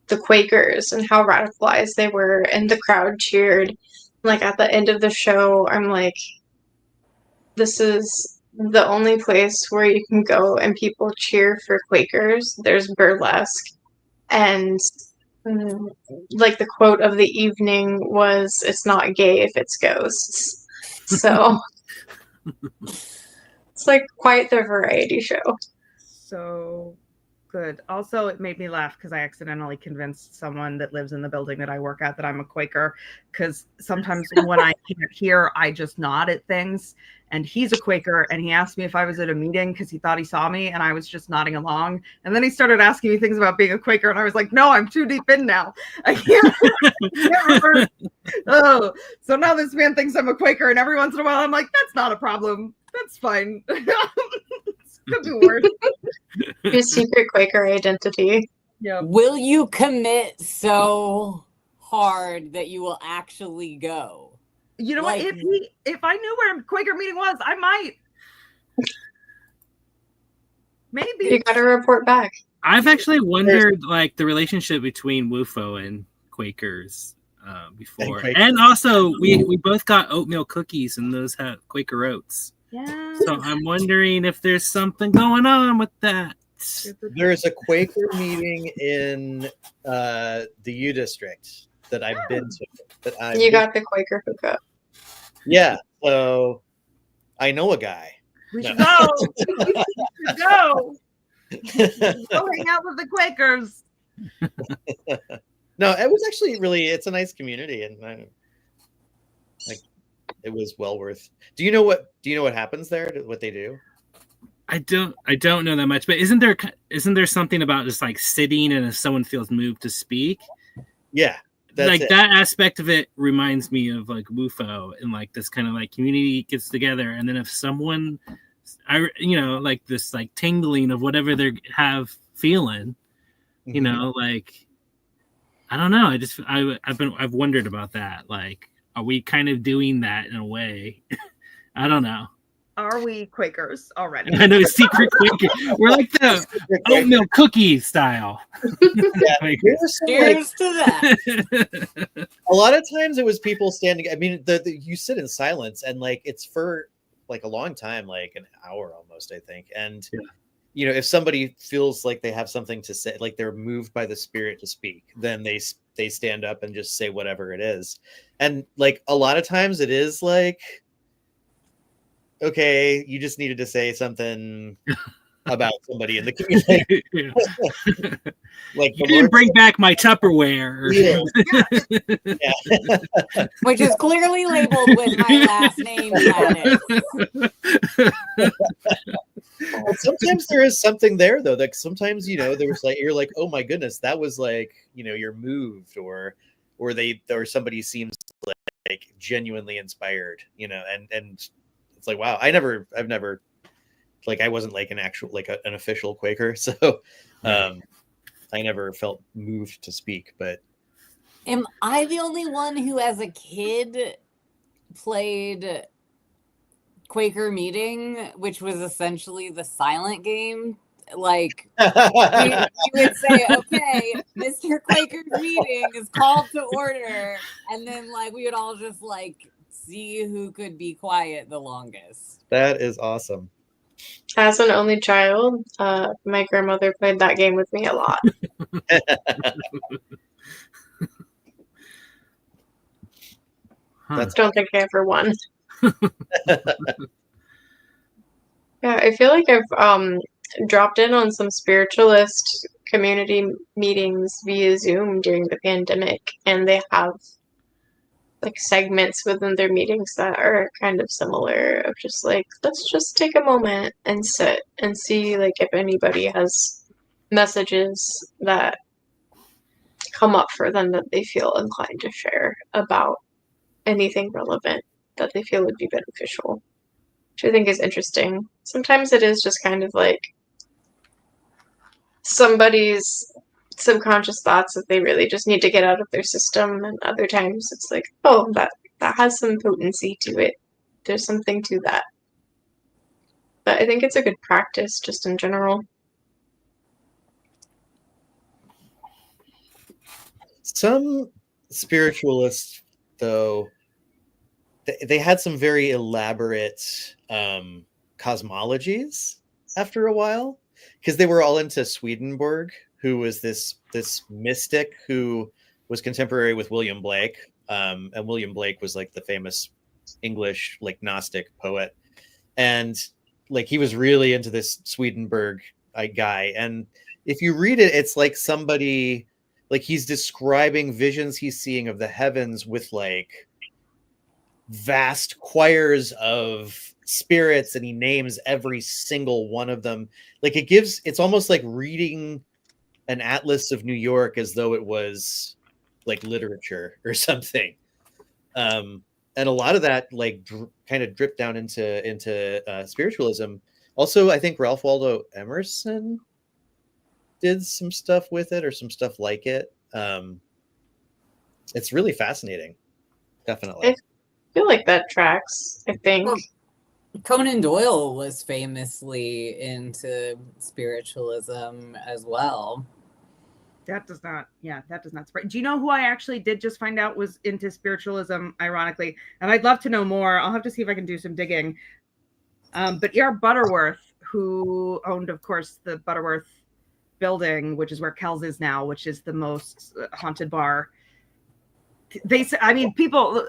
the Quakers and how radicalized they were, and the crowd cheered. Like at the end of the show, I'm like, this is the only place where you can go and people cheer for Quakers. There's burlesque. And like the quote of the evening was, "It's not gay if it's ghosts." So it's like quite the variety show.
So good. Also, it made me laugh because I accidentally convinced someone that lives in the building that I work at that I'm a Quaker, because sometimes when I can't hear, I just nod at things. And he's a Quaker, and he asked me if I was at a meeting because he thought he saw me, and I was just nodding along. And then he started asking me things about being a Quaker, and I was like, no, I'm too deep in now. I can't remember. Oh, so now this man thinks I'm a Quaker, and every once in a while I'm like, that's not a problem. That's fine. Could be worse.
Your secret Quaker identity.
Yeah.
Will you commit so hard that you will actually go?
You know
Like,
what? If I knew where a Quaker meeting was, I might. Maybe.
You gotta report back.
I've actually wondered like the relationship between WUFO and Quakers before, and also we both got oatmeal cookies, and those have Quaker oats.
Yeah.
So I'm wondering if there's something going on with that.
There's a Quaker meeting in the U district that I've been to.
You got the Quaker hookup.
Yeah, so I know a guy.
We should go. We should go. Go hang out with the Quakers.
No, it was actually it's a nice community, and like it was well worth. Do you know what happens there? What they do?
I don't know that much, but isn't there something about just like sitting and if someone feels moved to speak?
Yeah.
That aspect of it reminds me of like WUFO, and like this kind of like community gets together, and then if someone, like this like tingling of whatever they have feeling, like I don't know. I've wondered about that. Like, are we kind of doing that in a way? I don't know.
Are we Quakers already?
I know, secret Quaker. We're like the oatmeal cookie style.
Yeah,
cheers to that.
A lot of times it was people standing. I mean, you sit in silence, and like it's for like a long time, like an hour almost, I think. And you know, if somebody feels like they have something to say, like they're moved by the spirit to speak, then they stand up and just say whatever it is. And like a lot of times it is like, okay, you just needed to say something about somebody in the community.
Yeah.
Like
You
the
didn't
Lord
bring back my Tupperware.
yeah.
Which is clearly labeled with my last name, Gladys.
Well, sometimes there is something there though. Like sometimes, you know, there's like you're like, oh my goodness, that was like, you know, you're moved, or somebody seems like genuinely inspired, you know, and it's like, wow, I've never like, I wasn't like an actual like an official Quaker, so I never felt moved to speak. But
Am I the only one who, as a kid, played Quaker Meeting, which was essentially the silent game? Like, you would say, okay, Mr. Quaker's meeting is called to order. And then, like, we would all just, like, see who could be quiet the longest.
that is awesome.
As an only child, my grandmother played that game with me a lot.
Huh.
Don't think I ever won. Yeah, I feel like I've dropped in on some spiritualist community meetings via Zoom during the pandemic, and they have like segments within their meetings that are kind of similar of just like, let's just take a moment and sit and see like if anybody has messages that come up for them that they feel inclined to share about anything relevant that they feel would be beneficial, which I think is interesting. Sometimes it is just kind of like somebody's subconscious thoughts that they really just need to get out of their system, and other times it's like, oh, that has some potency to it. There's something to that. But I think it's a good practice just in general.
Some spiritualists, though, they had some very elaborate cosmologies after a while, because they were all into Swedenborg, who was this mystic who was contemporary with William Blake, and William Blake was like the famous English like Gnostic poet, and like he was really into this Swedenborg guy. And if you read it, it's like somebody, like he's describing visions he's seeing of the heavens with like vast choirs of spirits, and he names every single one of them. Like it's almost like reading an atlas of New York as though it was like literature or something. And a lot of that like kind of dripped down into spiritualism. Also, I think Ralph Waldo Emerson did some stuff with it, or some stuff like it. It's really fascinating. Definitely.
I feel like that tracks, I think.
Well, Conan Doyle was famously into spiritualism as well.
That does not surprise. Do you know who I actually did just find out was into spiritualism, ironically? And I'd love to know more. I'll have to see if I can do some digging. But E.R. Butterworth, who owned, of course, the Butterworth building, which is where Kells is now, which is the most haunted bar. Different people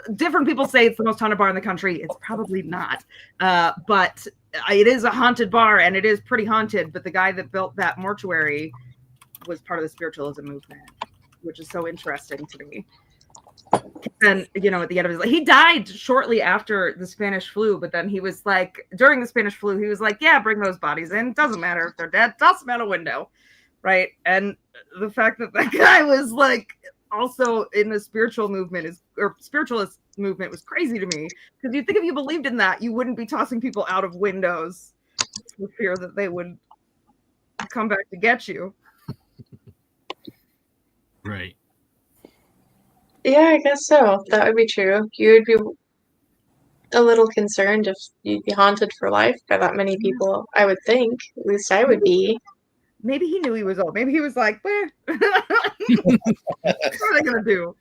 say it's the most haunted bar in the country. It's probably not. But it is a haunted bar, and it is pretty haunted. But the guy that built that mortuary was part of the spiritualism movement, which is so interesting to me. And, you know, at the end of his life, he died shortly after the Spanish flu, but then he was like, during the Spanish flu, he was like, yeah, bring those bodies in. Doesn't matter if they're dead. Toss them out a window. Right. And the fact that that guy was like also in the spiritual movement spiritualist movement was crazy to me, because you'd think if you believed in that, you wouldn't be tossing people out of windows for fear that they would come back to get you.
Right.
Yeah, I guess so. That would be true. You would be a little concerned if you'd be haunted for life by that many people, I would think. At least I would be.
Maybe he knew he was old. Maybe he was like, what are they going to do?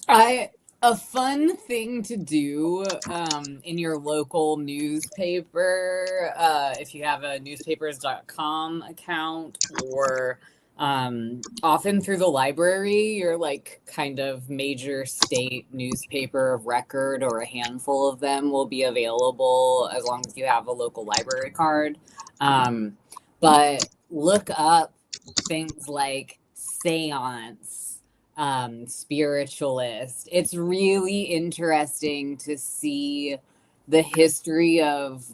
I A fun thing to do in your local newspaper, if you have a newspapers.com account, or often through the library, your like kind of major state newspaper of record, or a handful of them, will be available as long as you have a local library card. But look up things like seance, spiritualist. It's really interesting to see the history of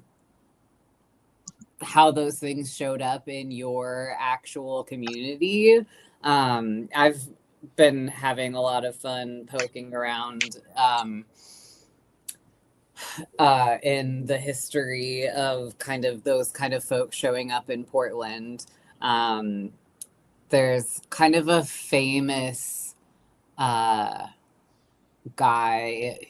how those things showed up in your actual community. I've been having a lot of fun poking around in the history of kind of those kind of folks showing up in Portland. There's kind of a famous guy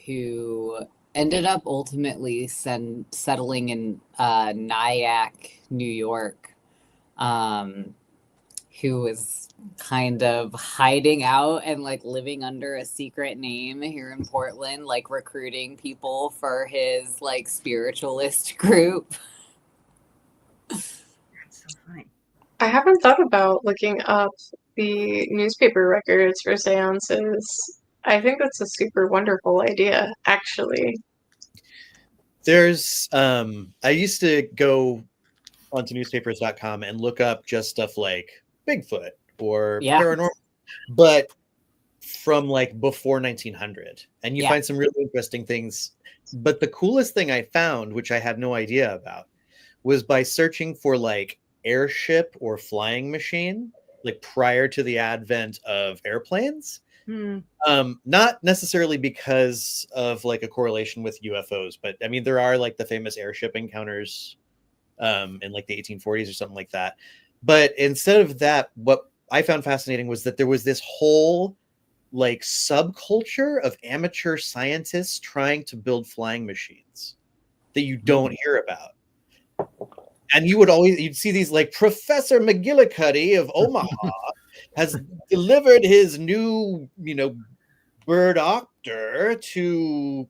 who ended up ultimately settling in Nyack, New York, who was kind of hiding out and like living under a secret name here in Portland, like recruiting people for his like spiritualist group.
That's so funny.
I haven't thought about looking up the newspaper records for seances. I think that's a super wonderful idea, actually.
There's I used to go onto newspapers.com and look up just stuff like Bigfoot or paranormal, but from like before 1900, and you find some really interesting things. But the coolest thing I found, which I had no idea about, was by searching for like airship or flying machine, like prior to the advent of airplanes. Not necessarily because of like a correlation with UFOs, but I mean, there are like the famous airship encounters in like the 1840s or something like that. But instead of that, what I found fascinating was that there was this whole like subculture of amateur scientists trying to build flying machines that you don't hear about. And you'd see these like Professor McGillicuddy of Omaha has delivered his new, birdopter to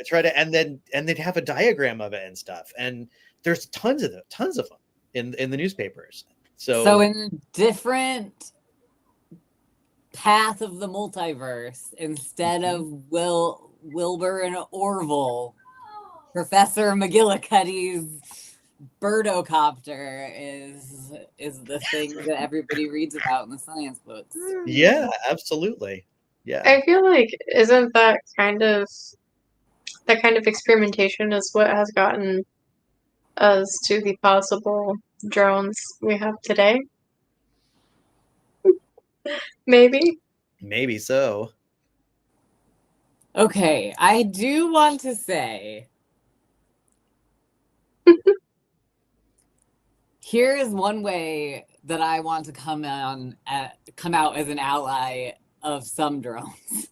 try to, and they'd have a diagram of it and stuff. And there's tons of them in the newspapers. So
in a different path of the multiverse, instead of Wilbur and Orville, Professor McGillicuddy's birdocopter is the thing that everybody reads about in the science books.
Yeah, absolutely. Yeah.
I feel like isn't that kind of experimentation is what has gotten us to the possible drones we have today? Maybe
so.
Okay, I do want to say here is one way that I want to come out as an ally of some drones.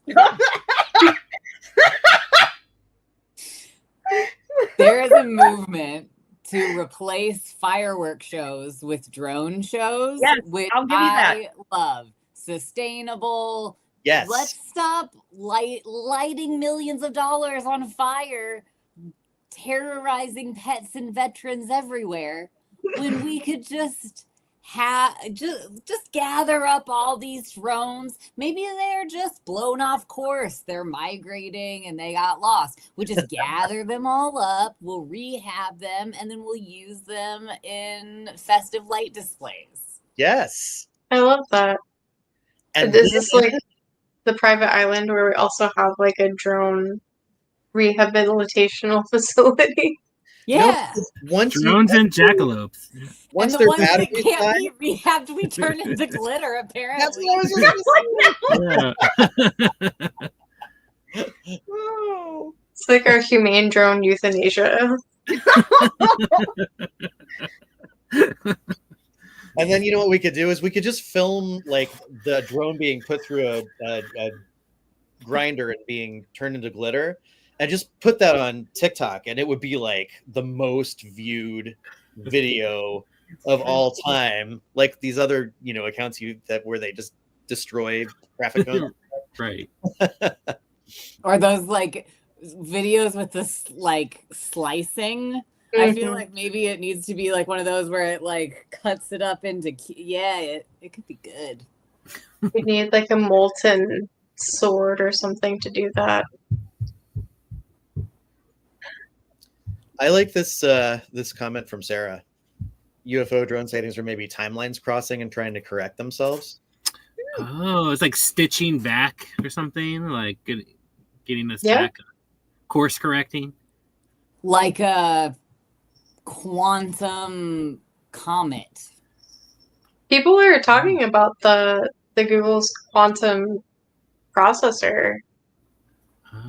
There is a movement to replace fireworks shows with drone shows, which
I'll give you that.
I love. Sustainable.
Yes.
Let's stop lighting millions of dollars on fire, terrorizing pets and veterans everywhere, when we could just gather up all these drones. Maybe they're just blown off course, they're migrating and they got lost. We'll just gather them all up, we'll rehab them, and then we'll use them in festive light displays.
Yes,
I love that. And is this like the private island where we also have like a drone rehabilitational facility?
Yeah.
Drones and jackalopes.
Once and the ones that can't be rehabbed, we turn into glitter, apparently. That's what I
was It's like our humane drone euthanasia.
And then what we could do is we could just film like the drone being put through a grinder and being turned into glitter, and just put that on TikTok, and it would be like the most viewed video of all time. Like these other, accounts where they just destroy traffic cones.
Right.
Or those like videos with this like slicing. I feel like maybe it needs to be like one of those where it like cuts it up into it could be good.
You need like a molten sword or something to do that.
I like this comment from Sarah. UFO drone sightings are maybe timelines crossing and trying to correct themselves.
Oh, it's like stitching back or something, like getting us back, course correcting.
Like a quantum comet.
People are talking about the Google's quantum processor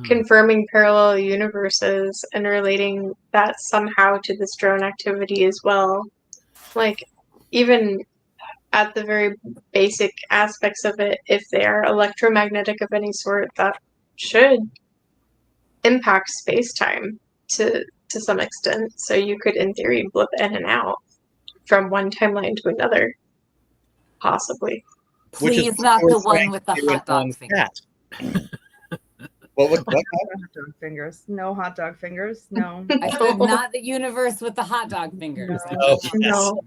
confirming parallel universes and relating that somehow to this drone activity as well. Like, even at the very basic aspects of it, if they are electromagnetic of any sort, that should impact space-time to some extent. So you could, in theory, blip in and out from one timeline to another, possibly.
Please not the one with the hot dog finger.
What hot dog fingers? No hot dog fingers. No.
I said not the universe with the hot dog fingers.
No.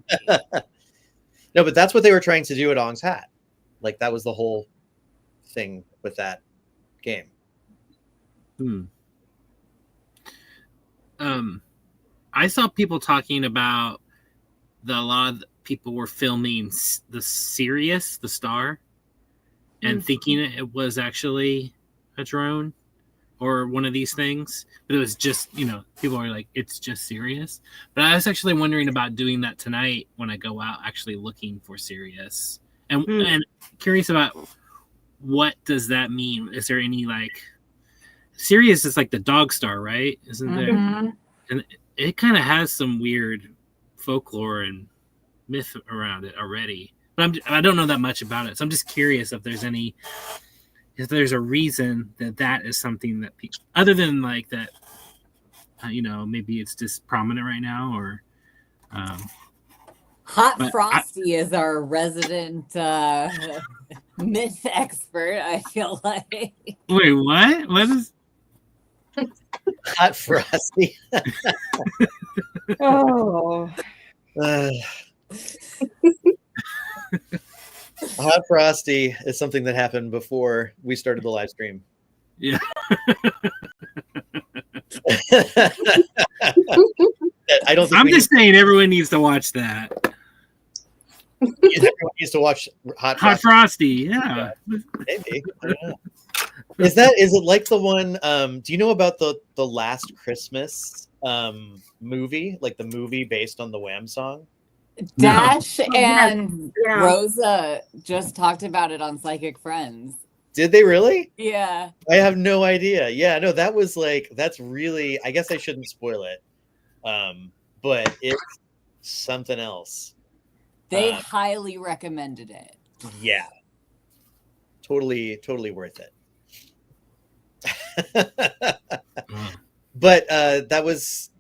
No, but that's what they were trying to do at Ong's Hat. Like, that was the whole thing with that game.
I saw people talking about a lot of people were filming the Sirius, the star, and thinking it was actually a drone or one of these things, but it was just, people are like, it's just Sirius. But I was actually wondering about doing that tonight when I go out, actually looking for Sirius, and curious about what does that mean. Is there any like Sirius is like the dog star, right? Isn't there? And it kind of has some weird folklore and myth around it already, but I don't know that much about it, so I'm just curious if there's a reason that is something that people, other than like that, maybe it's just prominent right now, or
Hot Frosty is our resident myth expert, I feel like.
Wait, what is
Hot Frosty?
Oh.
Hot Frosty is something that happened before we started the live stream.
Yeah. I'm just saying everyone needs to watch that.
Everyone needs to watch Hot
Frosty. Yeah.
Maybe. I don't know. Is it like the one? Do you know about the Last Christmas movie? Like the movie based on the Wham song?
Dash and Rosa just talked about it on Psychic Friends.
Did they really?
Yeah.
I have no idea. Yeah, no, that's really, I guess I shouldn't spoil it. But it's something else.
They highly recommended it.
Yeah. Totally worth it. But that was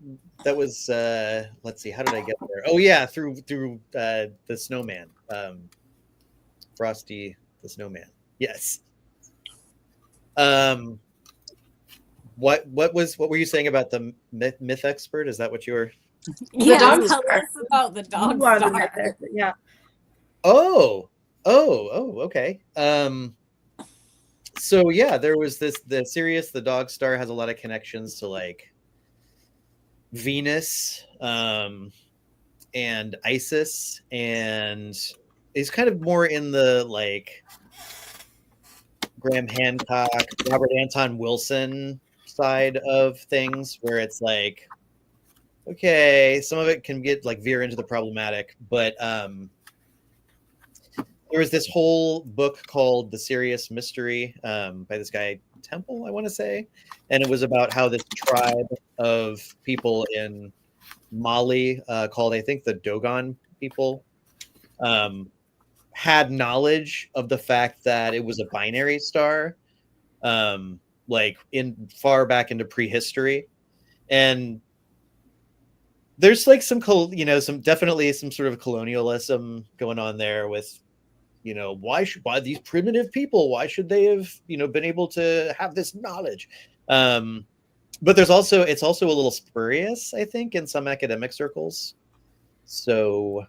let's see, how did I get there? Oh yeah, through the snowman. Frosty the Snowman. Yes. What were you saying about the myth expert? Is that what you were?
Yeah, tell us about the dog star.
Yeah.
Oh, okay. So yeah, there was the Sirius, the dog star, has a lot of connections to like Venus, and Isis, and is kind of more in the like Graham Hancock, Robert Anton Wilson side of things, where it's like, okay, some of it can get like veer into the problematic, but there was this whole book called The Sirius Mystery by this guy Temple, I want to say, and it was about how this tribe of people in Mali called, I think, the Dogon people, had knowledge of the fact that it was a binary star, like in far back into prehistory, and there's like some definitely some sort of colonialism going on there with why these primitive people, why should they have, been able to have this knowledge? But it's also a little spurious, I think, in some academic circles. So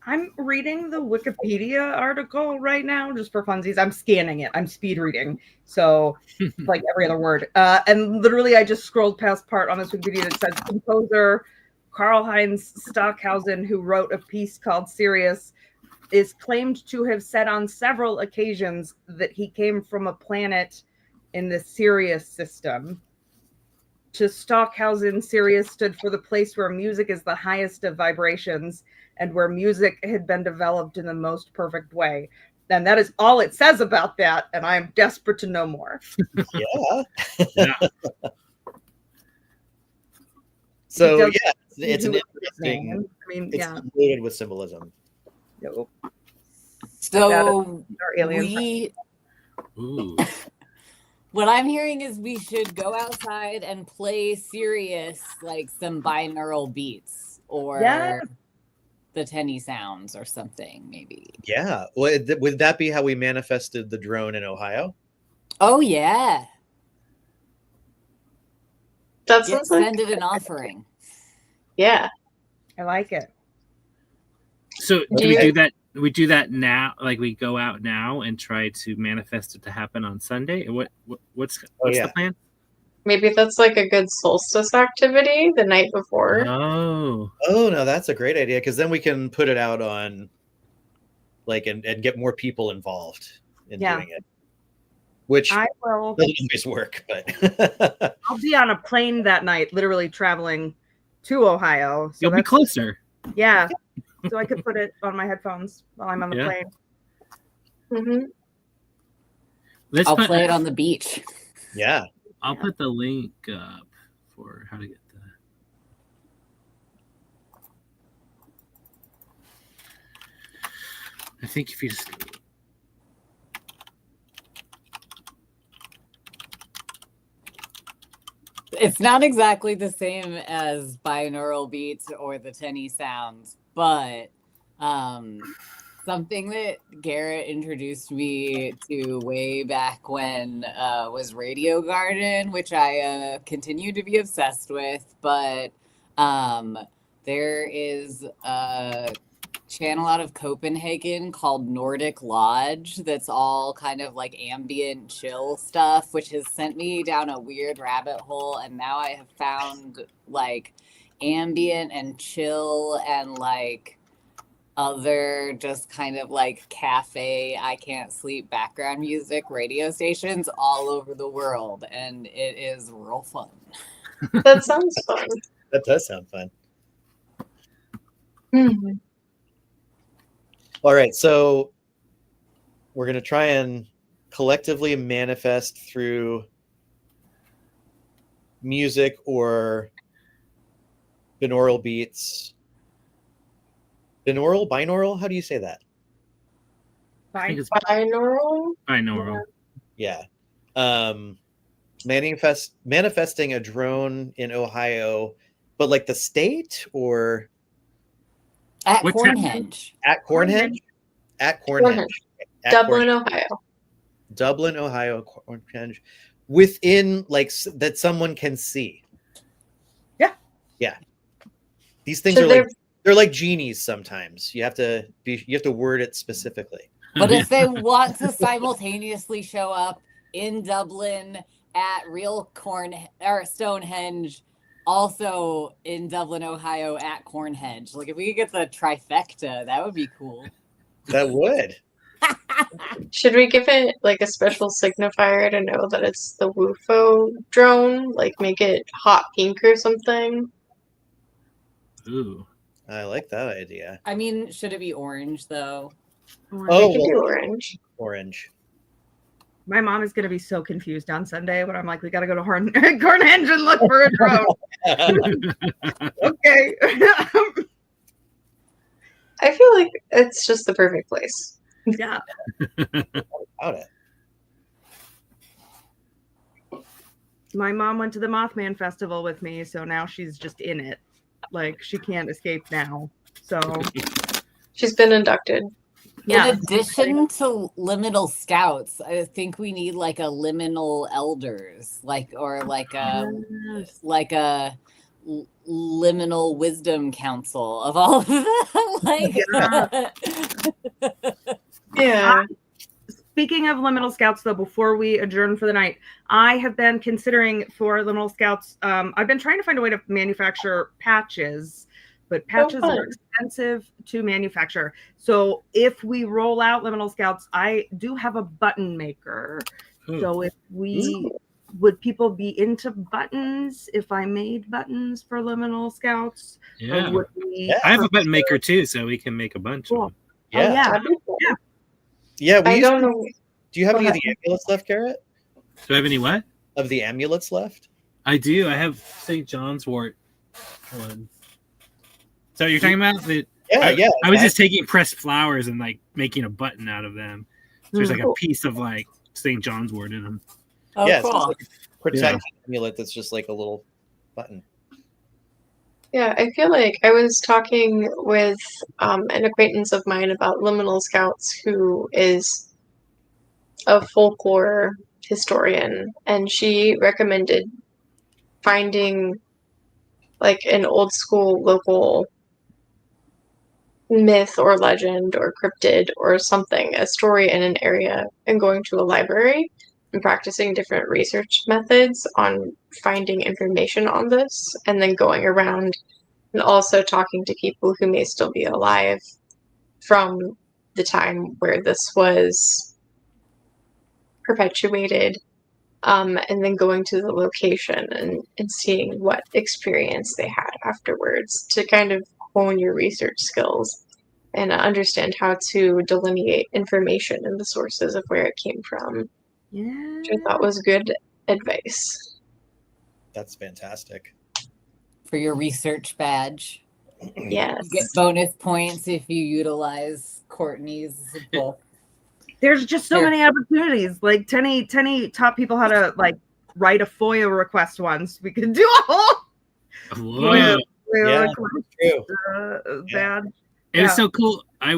I'm reading the Wikipedia article right now just for funsies. I'm scanning it. I'm speed reading. So like every other word. And literally I just scrolled past part on this Wikipedia that says composer Karl-Heinz Stockhausen, who wrote a piece called Sirius, is claimed to have said on several occasions that he came from a planet in the Sirius system. To Stockhausen, Sirius stood for the place where music is the highest of vibrations and where music had been developed in the most perfect way. And that is all it says about that, and I am desperate to know more.
Yeah. So yeah, it's an interesting. It's loaded with symbolism.
Nope.
So
Ooh.
what I'm hearing is we should go outside and play serious, like some binaural beats or the Tenny sounds or something, maybe.
Yeah. Well, would that be how we manifested the drone in Ohio?
Oh yeah.
That sounds like
send it an offering.
Yeah.
I like it.
So do we do that? We do that now, like we go out now and try to manifest it to happen on Sunday. What's the plan?
Maybe that's like a good solstice activity the night before.
Oh
no, that's a great idea, because then we can put it out on like and get more people involved in doing it. Which
I will
doesn't always work, but
I'll be on a plane that night, literally traveling to Ohio. So
you'll be closer.
Yeah. So I could put it on my headphones while I'm on the plane.
Mm-hmm.
I'll play it on the beach.
Yeah.
I'll put the link up for how to get that. I think if you just...
It's not exactly the same as binaural beats or the Tenny sounds, but something that Garrett introduced me to way back when was Radio Garden, which I continue to be obsessed with. But there is a channel out of Copenhagen called Nordic Lodge that's all kind of like ambient chill stuff, which has sent me down a weird rabbit hole. And now I have found like ambient and chill and like other just kind of like cafe, I can't sleep background music radio stations all over the world. And it is real fun.
That sounds fun.
That does sound fun.
Mm-hmm.
All right, so we're going to try and collectively manifest through music or binaural beats. Binaural? How do you say that?
Binaural?
Binaural.
Yeah. Manifesting a drone in Ohio, but like the state or...
At Cornhenge.
At Cornhenge? At Cornhenge.
Dublin, Ohio.
Dublin, Ohio, Cornhenge. Within, like, that someone can see.
Yeah.
Yeah. These things are like, they're like genies sometimes. You have to word it specifically.
But if they want to simultaneously show up in Dublin at real Stonehenge, also in Dublin, Ohio at Cornhenge. Like if we could get the trifecta, that would be cool.
That would.
Should we give it like a special signifier to know that it's the WUFO drone? Like make it hot pink or something?
Ooh.
I like that idea.
I mean, should it be orange though?
Oh, we can do orange.
Orange.
My mom is going to be so confused on Sunday when I'm like, we got to go to Cornhenge and look for a drone. Okay.
I feel like it's just the perfect place.
Yeah.
About it.
My mom went to the Mothman Festival with me, so now she's just in it. Like, she can't escape now. So
she's been inducted.
Yeah.
In addition to liminal scouts, I think we need like a liminal elders, or like a liminal wisdom council of all of that.
Yeah.
Speaking of liminal scouts, though, before we adjourn for the night, I have been considering for liminal scouts. I've been trying to find a way to manufacture patches, but patches are expensive to manufacture. So if we roll out liminal scouts, I do have a button maker. So if would people be into buttons if I made buttons for liminal scouts?
Yeah.
Or would we
I have a button maker too, so we can make a bunch of them.
Yeah.
Oh, yeah.
Yeah.
Yeah,
I don't know.
Do you have
Go
any of
ahead.
the amulets left, Garrett?
Do I have any what?
Of the amulets left?
I do. I have St. John's wort one. So you're talking about the?
Yeah,
I was just taking pressed flowers and like making a button out of them. So there's like a piece of like St. John's wort in them.
Oh,
yeah,
cool.
so it's like a protection amulet that's just like a little button.
Yeah, I feel like I was talking with an acquaintance of mine about liminal scouts who is a folklore historian, and she recommended finding like an old school local myth or legend or cryptid or something, a story in an area, and going to a library and practicing different research methods on finding information on this, and then going around and also talking to people who may still be alive from the time where this was perpetuated, and then going to the location and seeing what experience they had afterwards to kind of hone your research skills and understand how to delineate information and the sources of where it came from.
Yeah.
Which I thought was good advice.
That's fantastic.
For your research badge.
Yes.
You get bonus points if you utilize Courtney's book.
There's just so many opportunities. Like Tenny taught people how to like write a FOIA request once. We could do a whole FOIA request badge.
It was so cool. I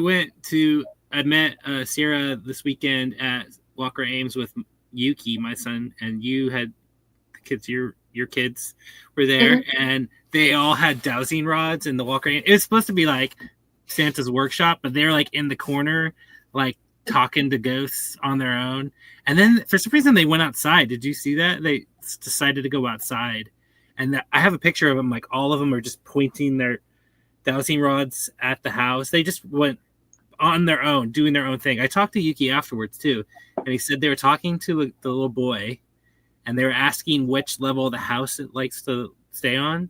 met Sierra this weekend at Walker Ames with Yuki, my son, and you had kids. Your kids were there, and they all had dowsing rods in the Walker Ames. It was supposed to be like Santa's workshop, but they're like in the corner, like talking to ghosts on their own. And then for some reason they went outside. Did you see that? They decided to go outside, and I have a picture of them. Like all of them are just pointing their dowsing rods at the house. They just went on their own, doing their own thing. I talked to Yuki afterwards too, and he said they were talking to the little boy, and they were asking which level of the house it likes to stay on,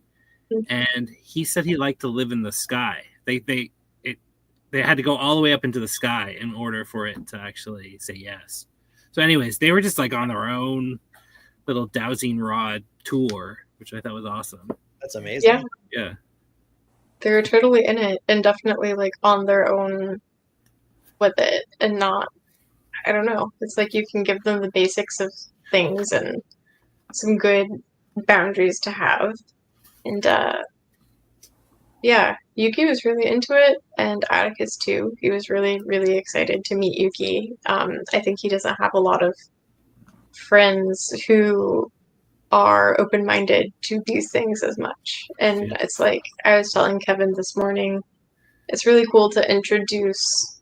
and he said he liked to live in the sky. They had to go all the way up into the sky in order for it to actually say yes. So anyways, they were just like on their own little dowsing rod tour, which I thought was awesome.
That's amazing.
Yeah.
They're totally in it and definitely like on their own with it and not, I don't know. It's like you can give them the basics of things and some good boundaries to have. And yeah, Yuki was really into it, and Atticus too. He was really, really excited to meet Yuki. I think he doesn't have a lot of friends who are open-minded to these things as much. And it's like I was telling Kevin this morning, it's really cool to introduce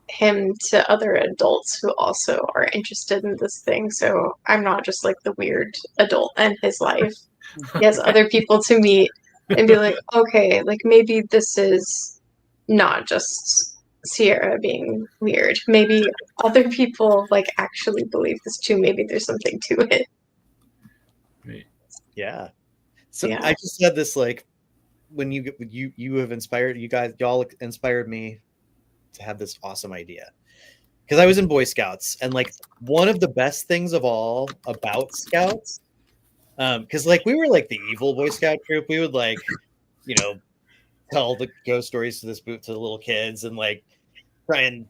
him to other adults who also are interested in this thing. So I'm not just like the weird adult in his life. He has other people to meet and be like, okay, like maybe this is not just Sierra being weird. Maybe other people like actually believe this too. Maybe there's something to it.
Yeah. So I just said this like when you have inspired y'all inspired me to have this awesome idea. Because I was in Boy Scouts, and like one of the best things of all about Scouts, because like we were like the evil Boy Scout group. We would like, tell the ghost stories to the little kids and like try and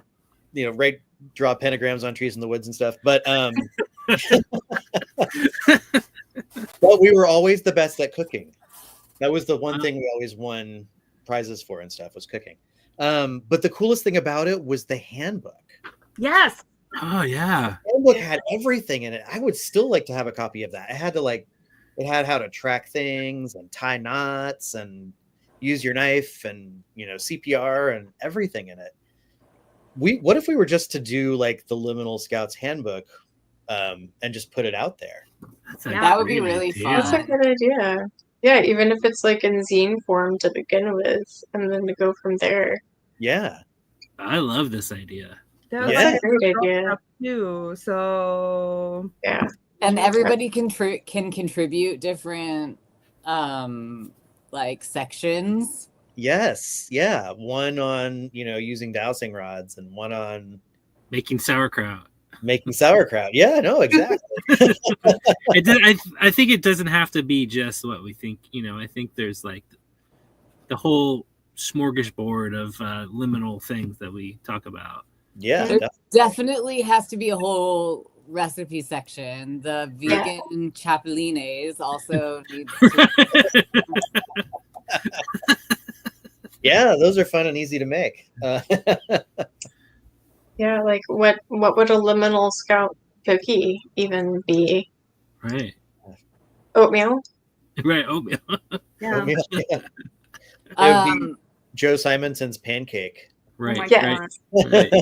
draw pentagrams on trees in the woods and stuff. But but we were always the best at cooking. That was the one thing we always won prizes for and stuff, was cooking. But the coolest thing about it was the handbook.
Yes.
Oh yeah.
The handbook had everything in it. I would still like to have a copy of that. It had how to track things and tie knots and use your knife and CPR and everything in it. What if we were just to do like the Liminal Scouts handbook and just put it out there?
That would be really fun.
That's a good idea. Yeah, even if it's like in zine form to begin with, and then to go from there.
Yeah.
I love this idea.
That's
a great idea
too. So
yeah,
and everybody can contribute different like sections.
Yes. Yeah. One on using dowsing rods, and one on
making sauerkraut.
Yeah. No. Exactly.
I think it doesn't have to be just what we think. I think there's like the whole smorgasbord of liminal things that we talk about.
Yeah,
there definitely has to be a whole recipe section. The vegan chapulines also needs to
yeah, those are fun and easy to make.
Yeah, like what would a Liminal Scout cookie even be?
Right.
Oatmeal?
Right, oatmeal.
Yeah.
Oatmeal, yeah. It would be Joe Simonson's pancake.
Right.
Right.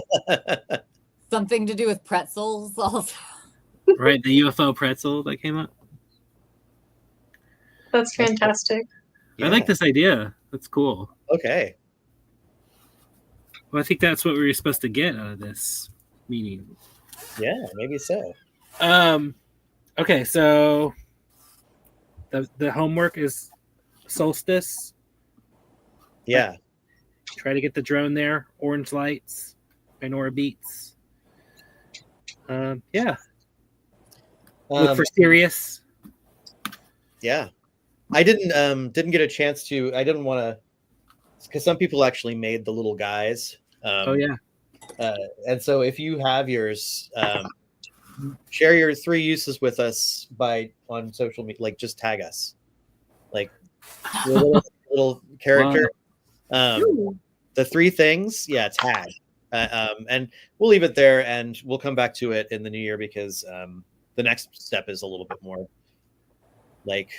Something to do with pretzels also.
Right, the UFO pretzel that came up.
That's fantastic.
I like this idea. That's cool.
Okay.
Well, I think that's what we were supposed to get out of this meeting.
Yeah, maybe so.
Okay, so the homework is solstice.
Yeah.
Try to get the drone there. Orange lights by Nora Beats. Yeah. Look for Sirius.
Yeah. I didn't get a chance to. I didn't want to, because some people actually made the little guys.
Oh yeah.
And so if you have yours, share your 3 uses with us on social media. Like just tag us, like your little character.
Wow.
The 3 things, yeah, tag. And we'll leave it there, and we'll come back to it in the new year, because the next step is a little bit more like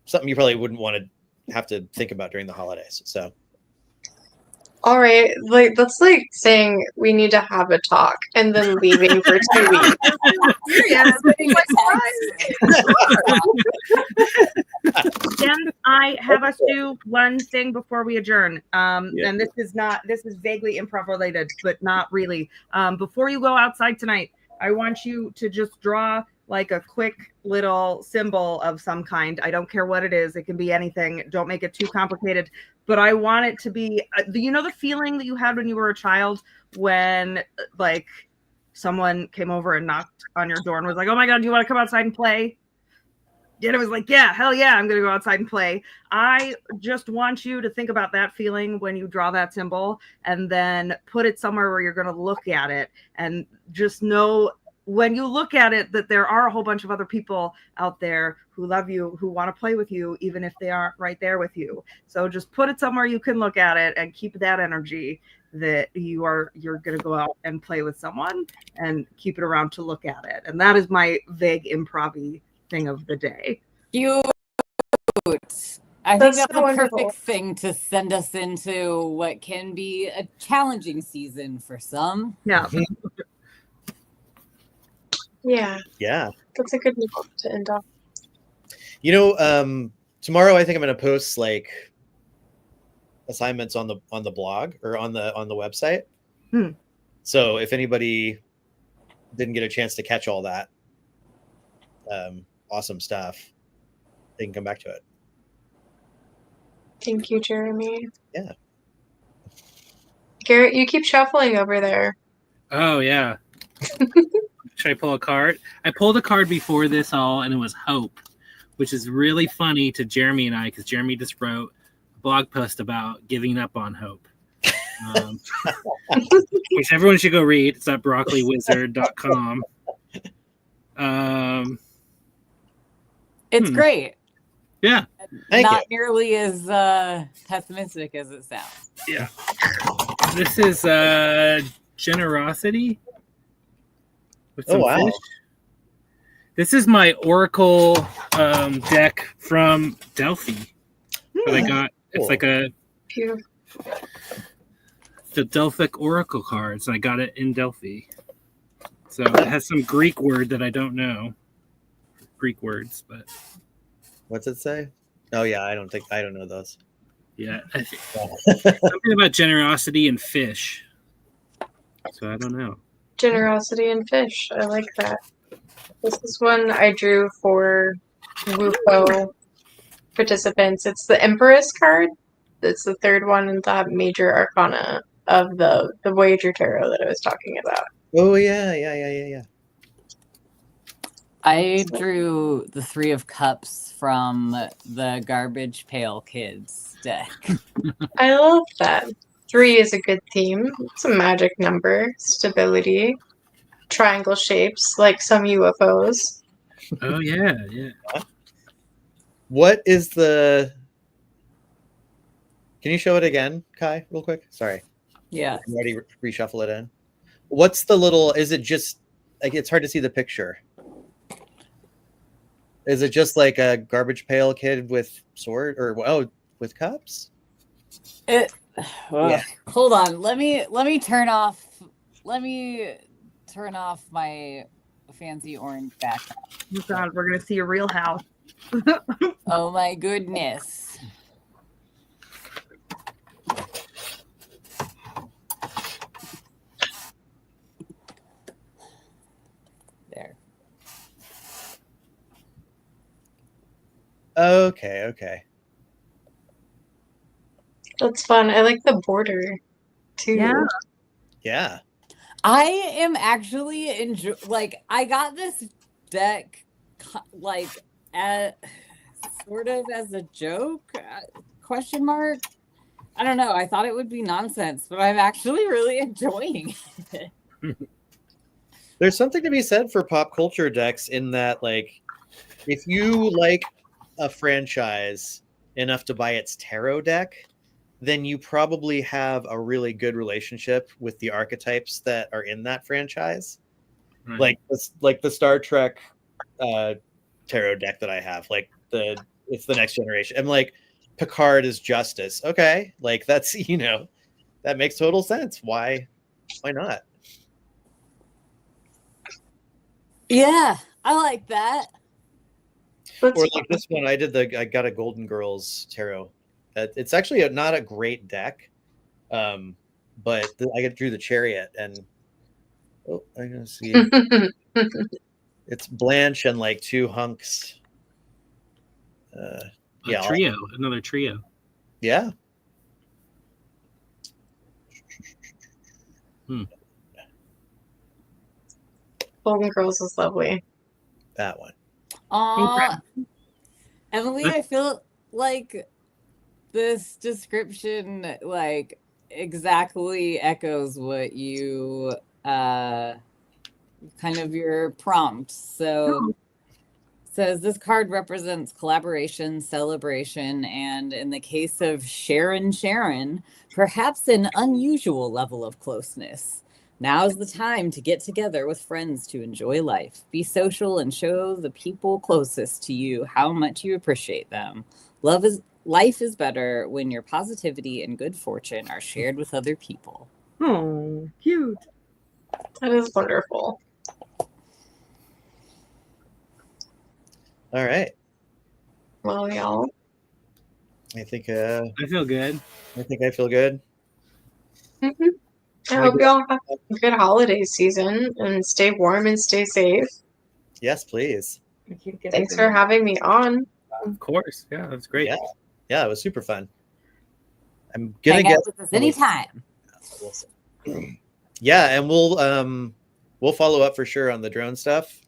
something you probably wouldn't want to have to think about during the holidays. So,
all right, like that's like saying we need to have a talk and then leaving for 2 weeks.
Yeah, Can I have us do one thing before we adjourn? And this is vaguely improv related, but not really. Before you go outside tonight, I want you to just draw like a quick little symbol of some kind. I don't care what it is. It can be anything. Don't make it too complicated. But I want it to be, the feeling that you had when you were a child, when like someone came over and knocked on your door and was like, "Oh my God, do you want to come outside and play?" And it was like, "Yeah, hell yeah, I'm going to go outside and play." I just want you to think about that feeling when you draw that symbol, and then put it somewhere where you're going to look at it, and just know when you look at it that there are a whole bunch of other people out there who love you, who want to play with you, even if they aren't right there with you. So just put it somewhere you can look at it, and keep that energy that you're going to go out and play with someone, and keep it around to look at it. And that is my vague improv-y thing of the day.
Cute. I think that's a perfect thing to send us into what can be a challenging season for some.
Yeah.
Yeah.
Yeah.
That's a good note to end off.
Tomorrow I think I'm going to post like assignments on the blog or on the website. So if anybody didn't get a chance to catch all that awesome stuff, they can come back to it.
Thank you, Jeremy.
Yeah.
Garrett, you keep shuffling over there.
Oh yeah. Should I pull a card? I pulled a card before this all, and it was Hope, which is really funny to Jeremy and I, because Jeremy just wrote a blog post about giving up on hope. Which everyone should go read. It's at broccoliwizard.com.
It's great.
Yeah.
Not nearly as pessimistic as it sounds.
Yeah. This is Generosity. With
Oh, wow.
fish. This is my Oracle deck from Delphi that I got.
Cool.
It's like the
Beautiful.
Delphic Oracle cards. I got it in Delphi. So it has some Greek word that I don't know. Greek words, but
What's it say? Oh yeah, I don't know those.
yeah, I think something about generosity and fish. So I don't know.
Generosity and fish. I like that. This is one I drew for WUFO participants. It's the Empress card. It's the third one in the major arcana of the Voyager Tarot that I was talking about.
Oh yeah.
I drew the Three of Cups from the Garbage Pail Kids deck.
I love that. 3 is a good theme. It's a magic number. Stability. Triangle shapes, like some UFOs.
Oh yeah.
What is the? Can you show it again, Kai, real quick? Sorry.
Yeah.
You already reshuffle it in. What's the little? Is it just like it's hard to see the picture? Is it just like a garbage pail kid with sword or with cups?
Yeah. Hold on. Let me turn off my fancy orange background.
Oh God, we're gonna see a real house.
Oh my goodness. There.
Okay.
That's fun. I like the border too.
Yeah.
I am actually I got this deck like sort of as a joke question mark. I don't know. I thought it would be nonsense, but I'm actually really enjoying it.
There's something to be said for pop culture decks in that, like, if you like a franchise enough to buy its tarot deck, then you probably have a really good relationship with the archetypes that are in that franchise.
Right.
Like the Star Trek tarot deck that I have, it's the Next Generation. I'm like, Picard is Justice. Okay, like that's that makes total sense. Why not?
Yeah, I like that.
That's
Or
fun.
like this one, I got a Golden Girls tarot. It's actually not a great deck, but I drew the Chariot, and I'm gonna see. It's Blanche and like 2 hunks.
Trio, another trio.
Yeah.
Golden Girls is lovely.
That one.
Emily, I feel like this description like exactly echoes what you kind of your prompt. So says this card represents collaboration, celebration, and in the case of Sharon, perhaps an unusual level of closeness. Now's the time to get together with friends to enjoy life. Be social and show the people closest to you how much you appreciate them. Life is better when your positivity and good fortune are shared with other people.
Oh, cute.
That is wonderful.
All right.
Well, y'all.
I think
I feel good.
I feel good.
Mm-hmm. I hope y'all have a good holiday season and stay warm and stay safe.
Yes, please.
Thanks for having me on.
Of course. Yeah, that's great.
Yeah, it was super fun. I'm gonna
Hang
get
out with us anytime.
Yeah, and we'll follow up for sure on the drone stuff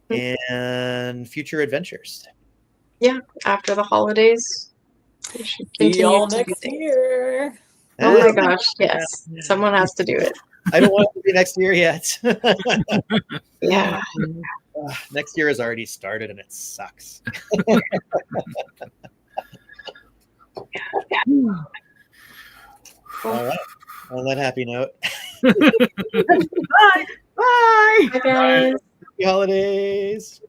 and future adventures.
Yeah, after the holidays. We should
See y'all
continue to
next
do things.
year.
Oh my gosh, yes. Someone has to do it.
I don't want it to be next year yet.
Yeah.
Next year has already started and it sucks. All right. On that happy note,
Bye. Bye.
Bye, guys.
happy holidays.